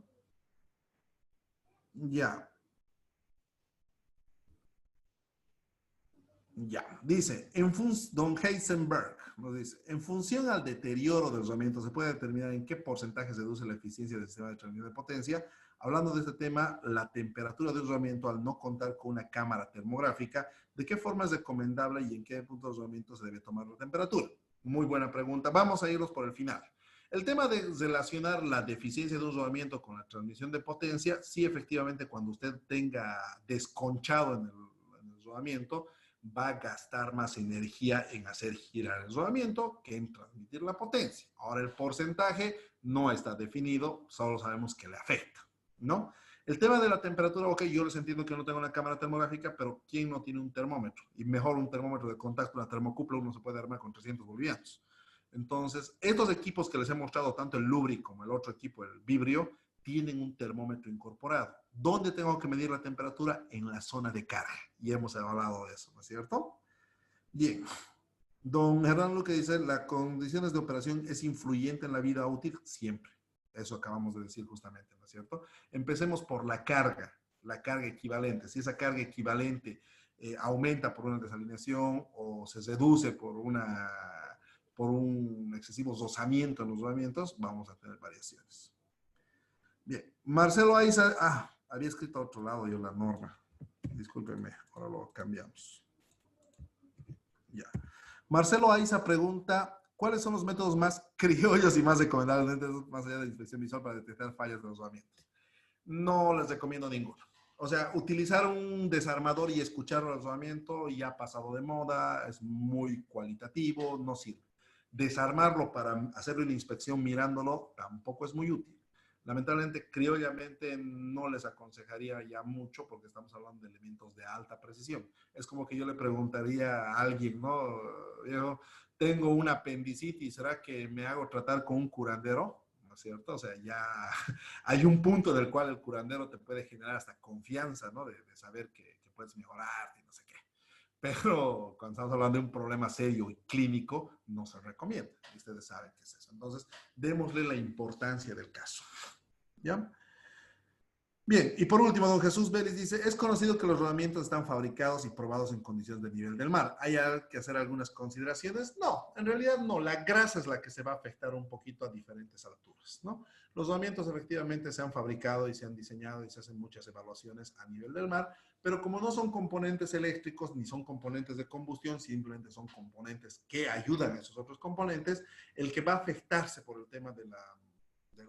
Ya. Ya, dice, don Heisenberg nos dice, en función al deterioro del rodamiento, se puede determinar en qué porcentaje se reduce la eficiencia del sistema de transmisión de potencia. Hablando de este tema, la temperatura del rodamiento al no contar con una cámara termográfica, ¿de qué forma es recomendable y en qué punto del rodamiento se debe tomar la temperatura? Muy buena pregunta. Vamos a irlos por el final. El tema de relacionar la deficiencia de un rodamiento con la transmisión de potencia, sí, efectivamente, cuando usted tenga desconchado en el rodamiento, va a gastar más energía en hacer girar el rodamiento que en transmitir la potencia. Ahora el porcentaje no está definido, solo sabemos que le afecta, ¿no? El tema de la temperatura, ok, yo les entiendo que no tengo una cámara termográfica, pero ¿quién no tiene un termómetro? Y mejor un termómetro de contacto, una termocupla, uno se puede armar con 300 bolivianos. Entonces, estos equipos que les he mostrado, tanto el Lubri como el otro equipo, el Vibrio, tienen un termómetro incorporado. ¿Dónde tengo que medir la temperatura? En la zona de carga. Y hemos hablado de eso, ¿no es cierto? Bien. Don Hernán Luque dice, ¿las condiciones de operación es influyente en la vida útil? Siempre. Eso acabamos de decir justamente, ¿no es cierto? Empecemos por la carga equivalente. Si esa carga equivalente aumenta por una desalineación o se reduce por un excesivo rozamiento en los rodamientos, vamos a tener variaciones. Bien, Marcelo Aiza, había escrito a otro lado yo la norma. Discúlpenme, ahora lo cambiamos. Ya. Marcelo Aiza pregunta, ¿cuáles son los métodos más criollos y más recomendables, más allá de la inspección visual, para detectar fallas de los rodamientos? No les recomiendo ninguno. O sea, utilizar un desarmador y escuchar el rodamiento ya ha pasado de moda, es muy cualitativo, no sirve. Desarmarlo para hacerle una inspección mirándolo tampoco es muy útil. Lamentablemente, criollamente no les aconsejaría ya mucho porque estamos hablando de elementos de alta precisión. Es como que yo le preguntaría a alguien, ¿no? Yo tengo una apendicitis, ¿será que me hago tratar con un curandero? ¿No es cierto? O sea, ya hay un punto del cual el curandero te puede generar hasta confianza, ¿no? De saber que puedes mejorar y no sé qué. Pero cuando estamos hablando de un problema serio y clínico, no se recomienda. Ustedes saben qué es eso. Entonces, démosle la importancia del caso. ¿Ya? Bien, y por último, don Jesús Vélez dice, es conocido que los rodamientos están fabricados y probados en condiciones de nivel del mar. ¿Hay que hacer algunas consideraciones? No, en realidad no. La grasa es la que se va a afectar un poquito a diferentes alturas, ¿no? Los rodamientos efectivamente se han fabricado y se han diseñado y se hacen muchas evaluaciones a nivel del mar, pero como no son componentes eléctricos ni son componentes de combustión, simplemente son componentes que ayudan a esos otros componentes, el que va a afectarse por el tema de la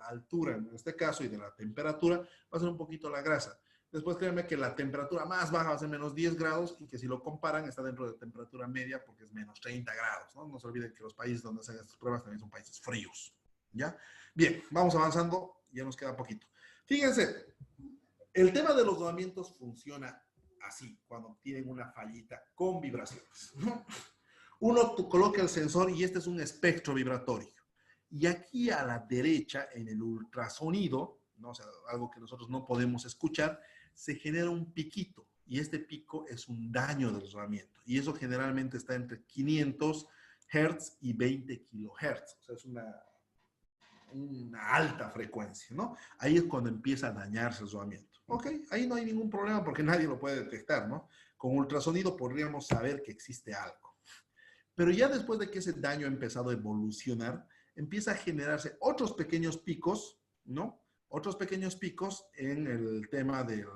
altura en este caso y de la temperatura, va a ser un poquito la grasa. Después créanme que la temperatura más baja va a ser menos 10 grados y que si lo comparan está dentro de temperatura media porque es menos 30 grados, ¿no? No se olviden que los países donde se hacen estas pruebas también son países fríos, ¿ya? Bien, vamos avanzando, ya nos queda poquito. Fíjense, el tema de los rodamientos funciona así, cuando tienen una fallita con vibraciones, ¿no? Uno coloca el sensor y este es un espectro vibratorio. Y aquí a la derecha, en el ultrasonido, ¿no? O sea, algo que nosotros no podemos escuchar, se genera un piquito. Y este pico es un daño del rodamiento. Y eso generalmente está entre 500 Hz y 20 kHz. O sea, es una alta frecuencia, ¿no? Ahí es cuando empieza a dañarse el rodamiento. Ok, ahí no hay ningún problema porque nadie lo puede detectar, ¿no? Con ultrasonido podríamos saber que existe algo. Pero ya después de que ese daño ha empezado a evolucionar, empieza a generarse otros pequeños picos, ¿no? Otros pequeños picos en el tema del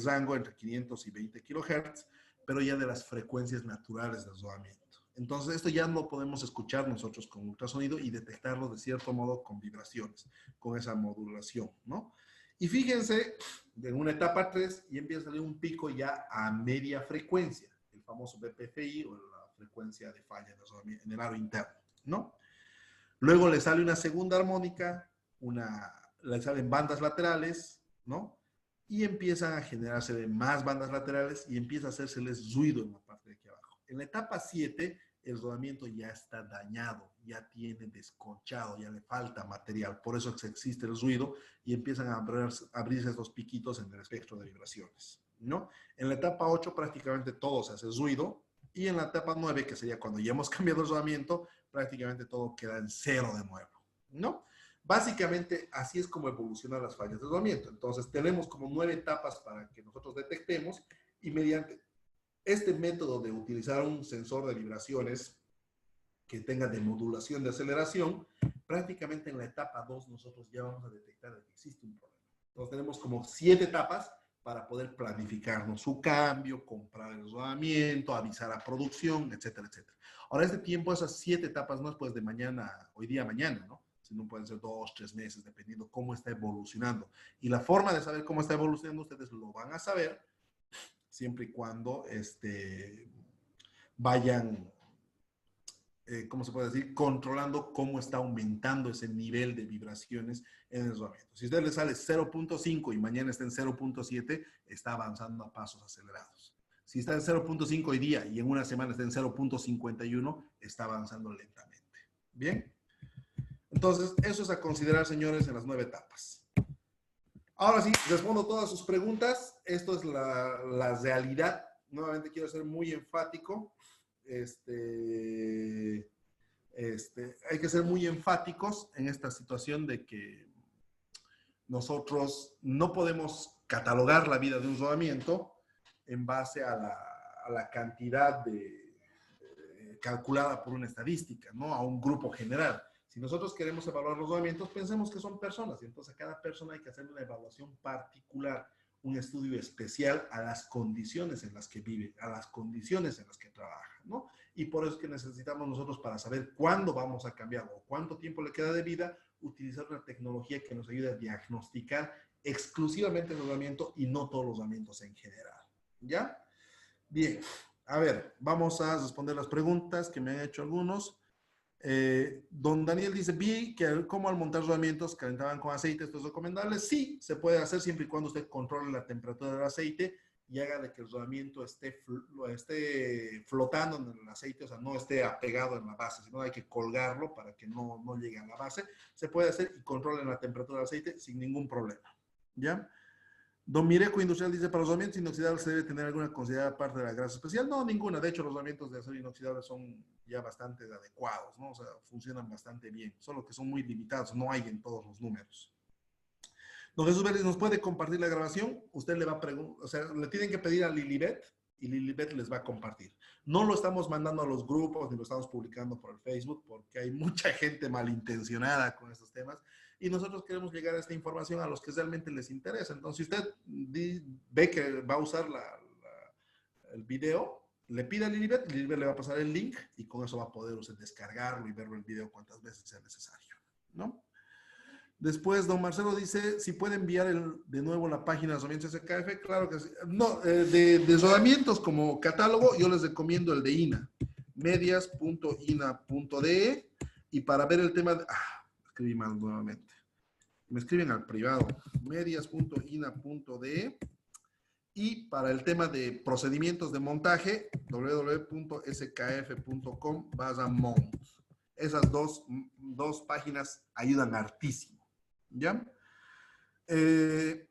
rango entre 500 y 20 kHz, pero ya de las frecuencias naturales del rodamiento. Entonces, esto ya no podemos escuchar nosotros con ultrasonido y detectarlo de cierto modo con vibraciones, con esa modulación, ¿no? Y fíjense, en una etapa 3 y empieza a salir un pico ya a media frecuencia, el famoso BPFI o la frecuencia de falla en el aro interno, ¿no? Luego le sale una segunda armónica, le salen bandas laterales, ¿no? Y empiezan a generarse más bandas laterales y empieza a hacérseles ruido en la parte de aquí abajo. En la etapa 7, el rodamiento ya está dañado, ya tiene desconchado, ya le falta material. Por eso existe el ruido y empiezan a abrirse estos piquitos en el espectro de vibraciones, ¿no? En la etapa 8 prácticamente todo se hace ruido y en la etapa 9, que sería cuando ya hemos cambiado el rodamiento, prácticamente todo queda en cero de nuevo, ¿no? Básicamente, así es como evolucionan las fallas de rodamiento. Entonces, tenemos como 9 etapas para que nosotros detectemos y mediante este método de utilizar un sensor de vibraciones que tenga de modulación de aceleración, prácticamente en la etapa 2 nosotros ya vamos a detectar que existe un problema. Entonces, tenemos como 7 etapas para poder planificarnos su cambio, comprar el rodamiento, avisar a producción, etcétera, etcétera. Ahora, este tiempo, esas 7 etapas no es pues de mañana, hoy día, mañana, ¿no? Sino pueden ser 2, 3 meses, dependiendo cómo está evolucionando. Y la forma de saber cómo está evolucionando, ustedes lo van a saber siempre y cuando vayan, ¿cómo se puede decir? Controlando cómo está aumentando ese nivel de vibraciones en el rodamiento. Si a usted le sale 0.5 y mañana está en 0.7, está avanzando a pasos acelerados. Si está en 0.5 hoy día y en una semana está en 0.51, está avanzando lentamente. ¿Bien? Entonces, eso es a considerar, señores, en las 9 etapas. Ahora sí, respondo todas sus preguntas. Esto es la realidad. Nuevamente quiero ser muy enfático. Hay que ser muy enfáticos en esta situación de que nosotros no podemos catalogar la vida de un rodamiento en base a la cantidad calculada por una estadística, ¿no? A un grupo general. Si nosotros queremos evaluar los rodamientos, pensemos que son personas, y entonces a cada persona hay que hacer una evaluación particular, un estudio especial a las condiciones en las que vive, a las condiciones en las que trabaja, ¿no? Y por eso es que necesitamos nosotros, para saber cuándo vamos a cambiar o cuánto tiempo le queda de vida, utilizar una tecnología que nos ayude a diagnosticar exclusivamente el rodamiento y no todos los rodamientos en general, ¿ya? Bien, a ver, vamos a responder las preguntas que me han hecho algunos. Don Daniel dice, vi que como al montar rodamientos calentaban con aceite, ¿esto es recomendable? Sí, se puede hacer siempre y cuando usted controle la temperatura del aceite y haga de que el rodamiento esté flotando en el aceite, o sea, no esté apegado en la base, sino hay que colgarlo para que no llegue a la base. Se puede hacer y controlen la temperatura del aceite sin ningún problema, ¿ya? Don Mireco Industrial dice, para los rodamientos inoxidables se debe tener alguna considerada parte de la grasa especial. No, ninguna. De hecho, los rodamientos de acero inoxidable son ya bastante adecuados, ¿no? O sea, funcionan bastante bien, solo que son muy limitados, no hay en todos los números. Don Jesús Vélez, ¿nos puede compartir la grabación? Usted le va a preguntar, o sea, le tienen que pedir a Lilibet y Lilibet les va a compartir. No lo estamos mandando a los grupos ni lo estamos publicando por el Facebook porque hay mucha gente malintencionada con estos temas y nosotros queremos llegar a esta información a los que realmente les interesa. Entonces, si usted ve que va a usar el video, le pide a Lilibet le va a pasar el link y con eso va a poder usted descargarlo y ver el video cuantas veces sea necesario, ¿no? Después, don Marcelo dice, si puede enviar de nuevo la página de rodamientos SKF, claro que sí. No, de rodamientos como catálogo, yo les recomiendo el de INA, medias.ina.de, y para ver el tema, escribí mal nuevamente, me escriben al privado, medias.ina.de, y para el tema de procedimientos de montaje, www.skf.com/mount. Esas dos páginas ayudan hartísimo. ¿Ya? ¿Qué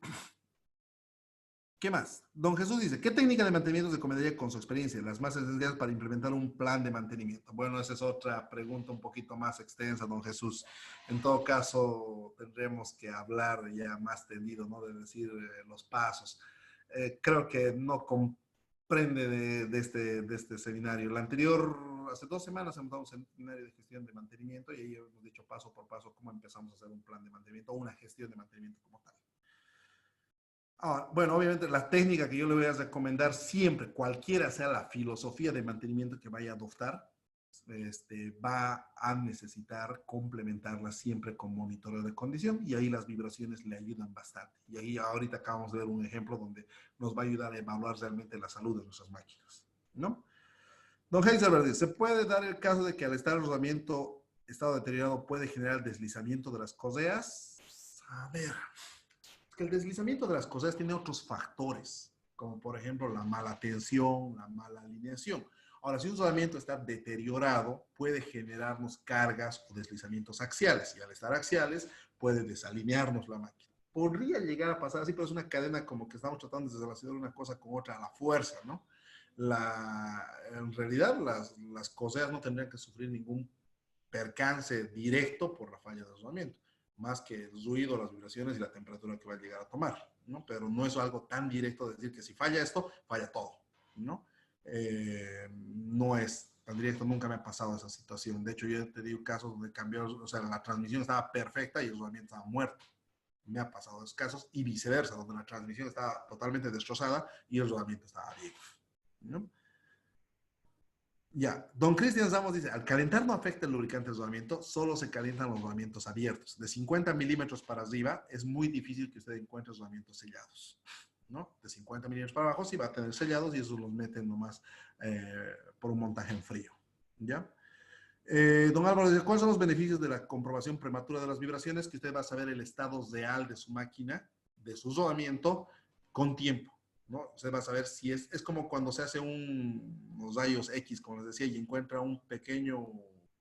más? Don Jesús dice, ¿qué técnica de mantenimiento se recomendaría con su experiencia? Las más esenciales para implementar un plan de mantenimiento. Bueno, esa es otra pregunta un poquito más extensa, don Jesús. En todo caso, tendremos que hablar ya más tendido, ¿no? De decir los pasos. Creo que no comprende de este seminario. El anterior, hace 2 semanas hemos dado un seminario de gestión de mantenimiento y ahí hemos dicho paso por paso cómo empezamos a hacer un plan de mantenimiento o una gestión de mantenimiento como tal. Ahora, bueno, obviamente la técnica que yo le voy a recomendar siempre, cualquiera sea la filosofía de mantenimiento que vaya a adoptar, va a necesitar complementarla siempre con monitoreo de condición y ahí las vibraciones le ayudan bastante. Y ahí ahorita acabamos de ver un ejemplo donde nos va a ayudar a evaluar realmente la salud de nuestras máquinas, ¿no? Don Heiselberg dice, ¿se puede dar el caso de que al estar el rodamiento estado deteriorado puede generar deslizamiento de las correas? A ver, que el deslizamiento de las cosas tiene otros factores, como por ejemplo la mala tensión, la mala alineación. Ahora, si un rodamiento está deteriorado, puede generarnos cargas o deslizamientos axiales, y al estar axiales puede desalinearnos la máquina. Podría llegar a pasar así, pero es una cadena como que estamos tratando de relacionar una cosa con otra a la fuerza, ¿no? En realidad, las correas no tendrían que sufrir ningún percance directo por la falla del rodamiento, más que el ruido, las vibraciones y la temperatura que va a llegar a tomar, ¿no? Pero no es algo tan directo de decir que si falla esto, falla todo, ¿no? No es tan directo, nunca me ha pasado esa situación. De hecho, yo he tenido casos donde cambió, o sea, la transmisión estaba perfecta y el rodamiento estaba muerto. Me ha pasado esos casos y viceversa, donde la transmisión estaba totalmente destrozada y el rodamiento estaba bien, ¿no? Ya, don Cristian Ramos dice, al calentar no afecta el lubricante del rodamiento, solo se calientan los rodamientos abiertos. De 50 milímetros para arriba es muy difícil que usted encuentre rodamientos sellados, ¿no? De 50 milímetros para abajo sí va a tener sellados y esos los meten nomás por un montaje en frío, ¿ya? Don Álvaro dice, ¿cuáles son los beneficios de la comprobación prematura de las vibraciones? Que usted va a saber el estado real de su máquina, de su rodamiento, con tiempo. ¿No? Usted va a saber si es como cuando se hace unos rayos X, como les decía, y encuentra un pequeño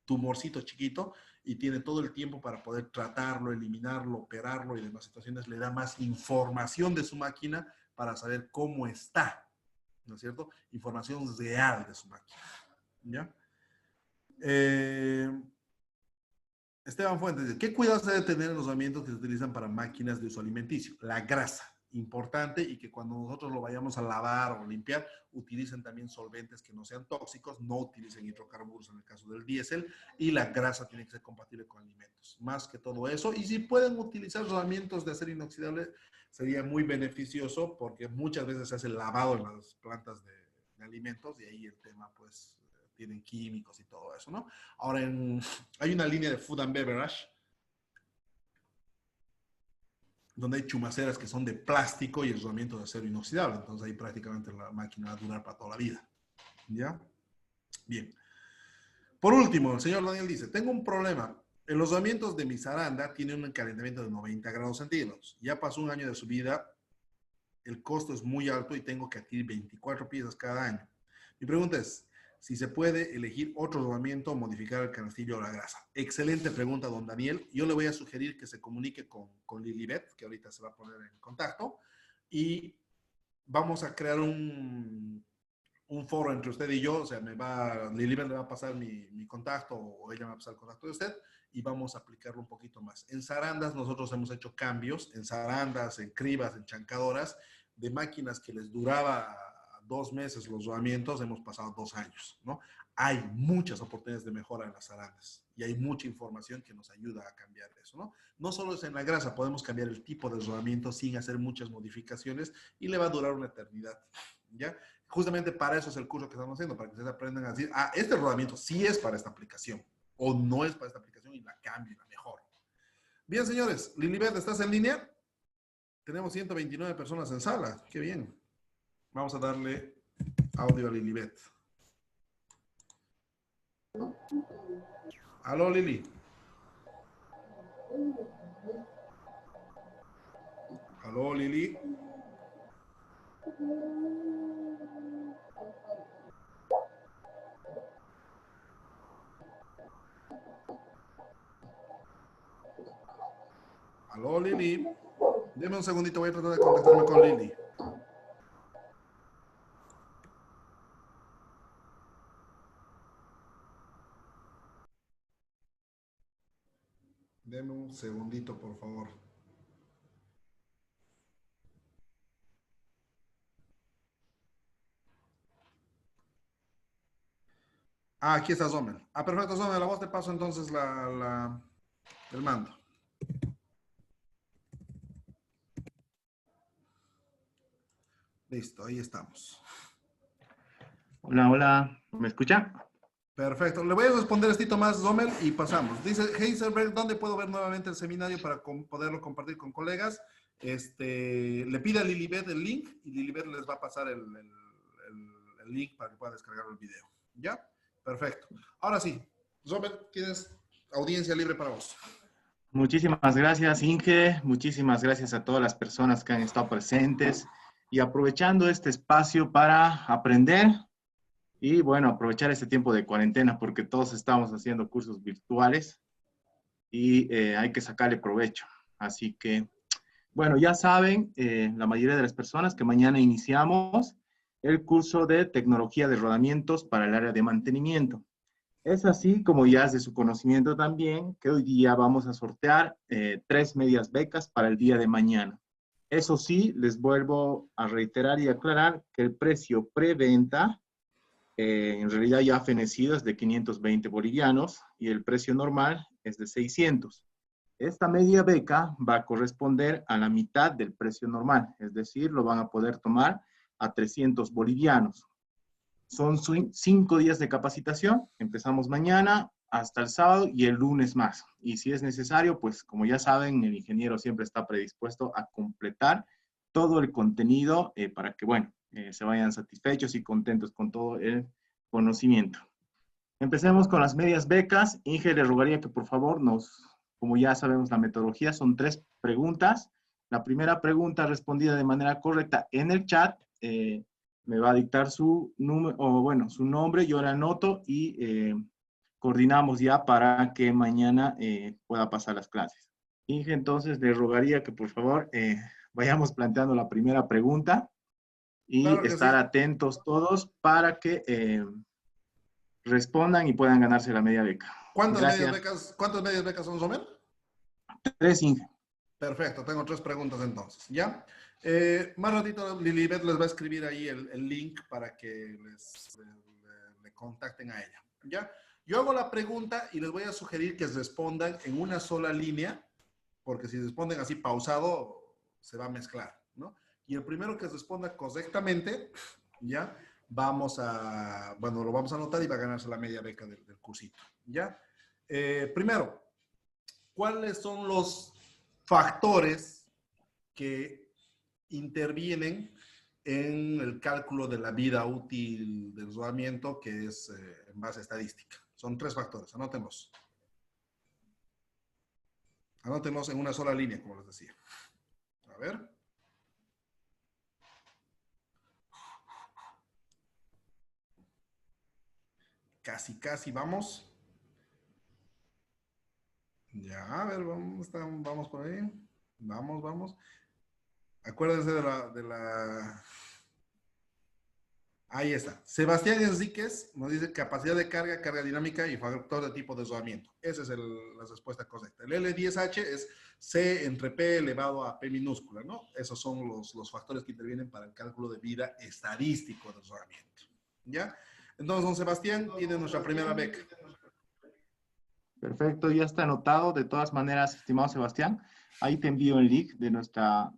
tumorcito chiquito y tiene todo el tiempo para poder tratarlo, eliminarlo, operarlo y demás situaciones, le da más información de su máquina para saber cómo está, ¿no es cierto? Información real de su máquina, ¿ya? Esteban Fuentes dice, ¿qué cuidados se debe tener en los rodamientos que se utilizan para máquinas de uso alimenticio? La grasa, importante, y que cuando nosotros lo vayamos a lavar o limpiar, utilicen también solventes que no sean tóxicos, no utilicen hidrocarburos en el caso del diésel, y la grasa tiene que ser compatible con alimentos. Más que todo eso, y si pueden utilizar rodamientos de acero inoxidable, sería muy beneficioso, porque muchas veces se hace lavado en las plantas de alimentos, y ahí el tema, pues, tienen químicos y todo eso, ¿no? Ahora, hay una línea de Food and Beverage donde hay chumaceras que son de plástico y el rodamiento de acero inoxidable. Entonces ahí prácticamente la máquina va a durar para toda la vida. ¿Ya? Bien. Por último, el señor Daniel dice, tengo un problema. En los rodamientos de mi zaranda tienen un calentamiento de 90 grados centígrados. Ya pasó un año de su vida, el costo es muy alto y tengo que adquirir 24 piezas cada año. Mi pregunta es, si se puede elegir otro rodamiento o modificar el canastillo o la grasa. Excelente pregunta, don Daniel. Yo le voy a sugerir que se comunique con Lilibet, que ahorita se va a poner en contacto, y vamos a crear un foro entre usted y yo. O sea, Lilibet le va a pasar mi contacto o ella me va a pasar el contacto de usted y vamos a aplicarlo un poquito más. En zarandas nosotros hemos hecho cambios, en zarandas, en cribas, en chancadoras, de máquinas que les duraba 2 meses los rodamientos, hemos pasado 2 años, ¿no? Hay muchas oportunidades de mejora en las zarandas y hay mucha información que nos ayuda a cambiar eso, ¿no? No solo es en la grasa, podemos cambiar el tipo de rodamiento sin hacer muchas modificaciones y le va a durar una eternidad, ¿ya? Justamente para eso es el curso que estamos haciendo, para que ustedes aprendan a decir, este rodamiento sí es para esta aplicación o no es para esta aplicación y la cambio y la mejor. Bien, señores. Lilibet, ¿estás en línea? Tenemos 129 personas en sala. Qué bien. Vamos a darle audio a Lilibet. Aló, Lili. Aló, Lili. Aló, Lili. Deme un segundito, voy a tratar de contactarme con Lili. Deme un segundito, por favor. Ah, aquí está Zomer. Ah, perfecto, Zomer. La voz te paso entonces el mando. Listo, ahí estamos. Hola, hola, ¿me escucha? Perfecto. Le voy a responder estito más, Zomer, y pasamos. Dice Heisenberg, ¿dónde puedo ver nuevamente el seminario para poderlo compartir con colegas? Le pide a Lilibet el link y Lilibet les va a pasar el link para que puedan descargar el video. ¿Ya? Perfecto. Ahora sí, Zomer, tienes audiencia libre para vos. Muchísimas gracias, Inge. Muchísimas gracias a todas las personas que han estado presentes y aprovechando este espacio para aprender y, bueno, aprovechar este tiempo de cuarentena porque todos estamos haciendo cursos virtuales y hay que sacarle provecho. Así que, bueno, ya saben, la mayoría de las personas que mañana iniciamos el curso de tecnología de rodamientos para el área de mantenimiento. Es así como ya es de su conocimiento también que hoy día vamos a sortear 3 medias becas para el día de mañana. Eso sí, les vuelvo a reiterar y aclarar que el precio preventa en realidad ya fenecido es de 520 bolivianos y el precio normal es de 600. Esta media beca va a corresponder a la mitad del precio normal, es decir, lo van a poder tomar a 300 bolivianos. Son 5 días de capacitación, empezamos mañana hasta el sábado y el lunes más. Y si es necesario, pues como ya saben, el ingeniero siempre está predispuesto a completar todo el contenido para que, bueno, se vayan satisfechos y contentos con todo el conocimiento. Empecemos con las medias becas. Inge, le rogaría que por favor como ya sabemos la metodología, son 3 preguntas. La primera pregunta respondida de manera correcta en el chat, me va a dictar su número, o bueno, su nombre, yo la anoto y coordinamos ya para que mañana pueda pasar las clases. Inge, entonces le rogaría que por favor vayamos planteando la primera pregunta y Claro que sí. estar atentos todos para que respondan y puedan ganarse la media beca. Gracias. ¿Cuántas medias becas son, Zomer? 3, Inge. Perfecto, tengo 3 preguntas entonces, ¿ya? Más ratito Lilibet les va a escribir ahí el link para que le contacten a ella, ¿ya? Yo hago la pregunta y les voy a sugerir que respondan en una sola línea, porque si responden así pausado, se va a mezclar, ¿no? Y el primero que responda correctamente, ¿ya? Bueno, lo vamos a anotar y va a ganarse la media beca del cursito, ¿ya? Primero, ¿cuáles son los factores que intervienen en el cálculo de la vida útil del rodamiento, que es en base a estadística? Son 3 factores, anótenlos. Anótenlos en una sola línea, como les decía. A ver. Casi, vamos. Ya, a ver, vamos por ahí. Vamos. Acuérdense de la... Ahí está. Sebastián Enríquez nos dice capacidad de carga dinámica y factor de tipo de rodamiento. Esa es la respuesta correcta. El L10H es C entre P elevado a P minúscula, ¿no? Esos son los factores que intervienen para el cálculo de vida estadístico del rodamiento. ¿Ya? Entonces, don Sebastián tiene nuestra primera beca. Perfecto, ya está anotado. De todas maneras, estimado Sebastián, ahí te envío el link de nuestra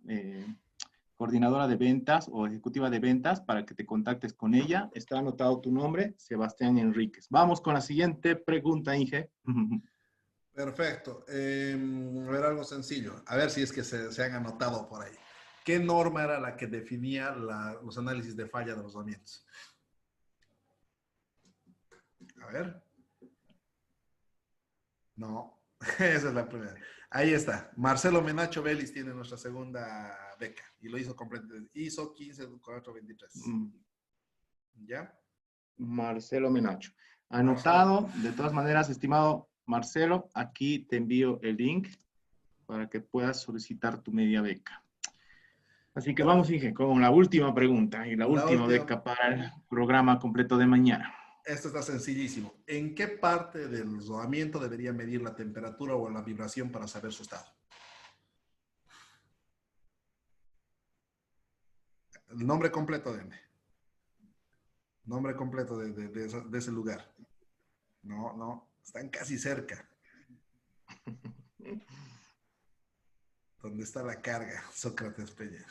coordinadora de ventas o ejecutiva de ventas para que te contactes con ella. Está anotado tu nombre, Sebastián Enríquez. Vamos con la siguiente pregunta, Inge. Perfecto. A ver, algo sencillo. A ver si es que se han anotado por ahí. ¿Qué norma era la que definía los análisis de falla de los rodamientos? A ver. No, esa es la primera. Ahí está. Marcelo Menacho Vélez tiene nuestra segunda beca y lo hizo completo. Hizo 15423. ¿Ya? Marcelo Menacho. Marcelo. Anotado. De todas maneras, estimado Marcelo, aquí te envío el link para que puedas solicitar tu media beca. Así que vamos, Inge, con la última pregunta y la última beca para el programa completo de mañana. Esto está sencillísimo. ¿En qué parte del rodamiento debería medir la temperatura o la vibración para saber su estado? El nombre completo, denme. Nombre completo de ese lugar. No, están casi cerca. ¿Dónde está la carga? Sócrates Peña.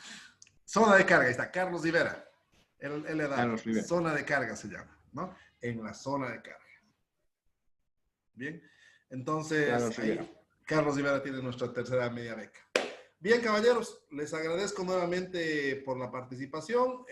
Zona de carga, ahí está, Carlos Rivera. Él le da. Carlos Rivera. Zona de carga se llama, ¿no? En la zona de carga. Bien, entonces Carlos Rivera tiene nuestra tercera media beca. Bien, caballeros, les agradezco nuevamente por la participación.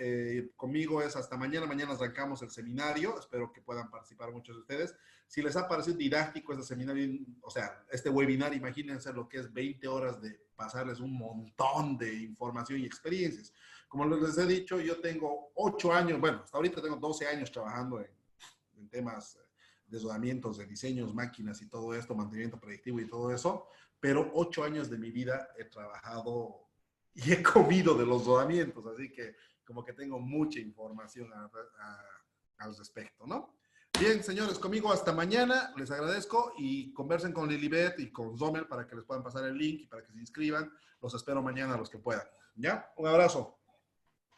Conmigo es hasta mañana. Mañana arrancamos el seminario. Espero que puedan participar muchos de ustedes. Si les ha parecido didáctico este seminario, o sea, este webinar, imagínense lo que es 20 horas de pasarles un montón de información y experiencias. Como les he dicho, yo tengo 8 años, bueno, hasta ahorita tengo 12 años trabajando en temas de rodamientos, de diseños, máquinas y todo esto, mantenimiento predictivo y todo eso, pero 8 años de mi vida he trabajado y he comido de los rodamientos, así que como que tengo mucha información al respecto, ¿no? Bien, señores, conmigo hasta mañana, les agradezco y conversen con Lilibet y con Zomer para que les puedan pasar el link y para que se inscriban. Los espero mañana a los que puedan. ¿Ya? Un abrazo.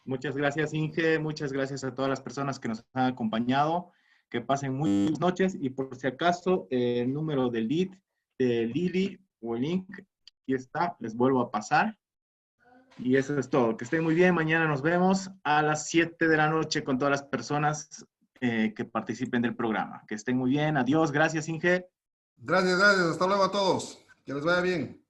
Muchas gracias, Inge. Muchas gracias a todas las personas que nos han acompañado. Que pasen muy buenas noches y por si acaso el número del lead de Lili o el link, aquí está, les vuelvo a pasar. Y eso es todo. Que estén muy bien. Mañana nos vemos a las 7 de la noche con todas las personas que participen del programa. Que estén muy bien. Adiós. Gracias, Inge. Gracias. Hasta luego a todos. Que les vaya bien.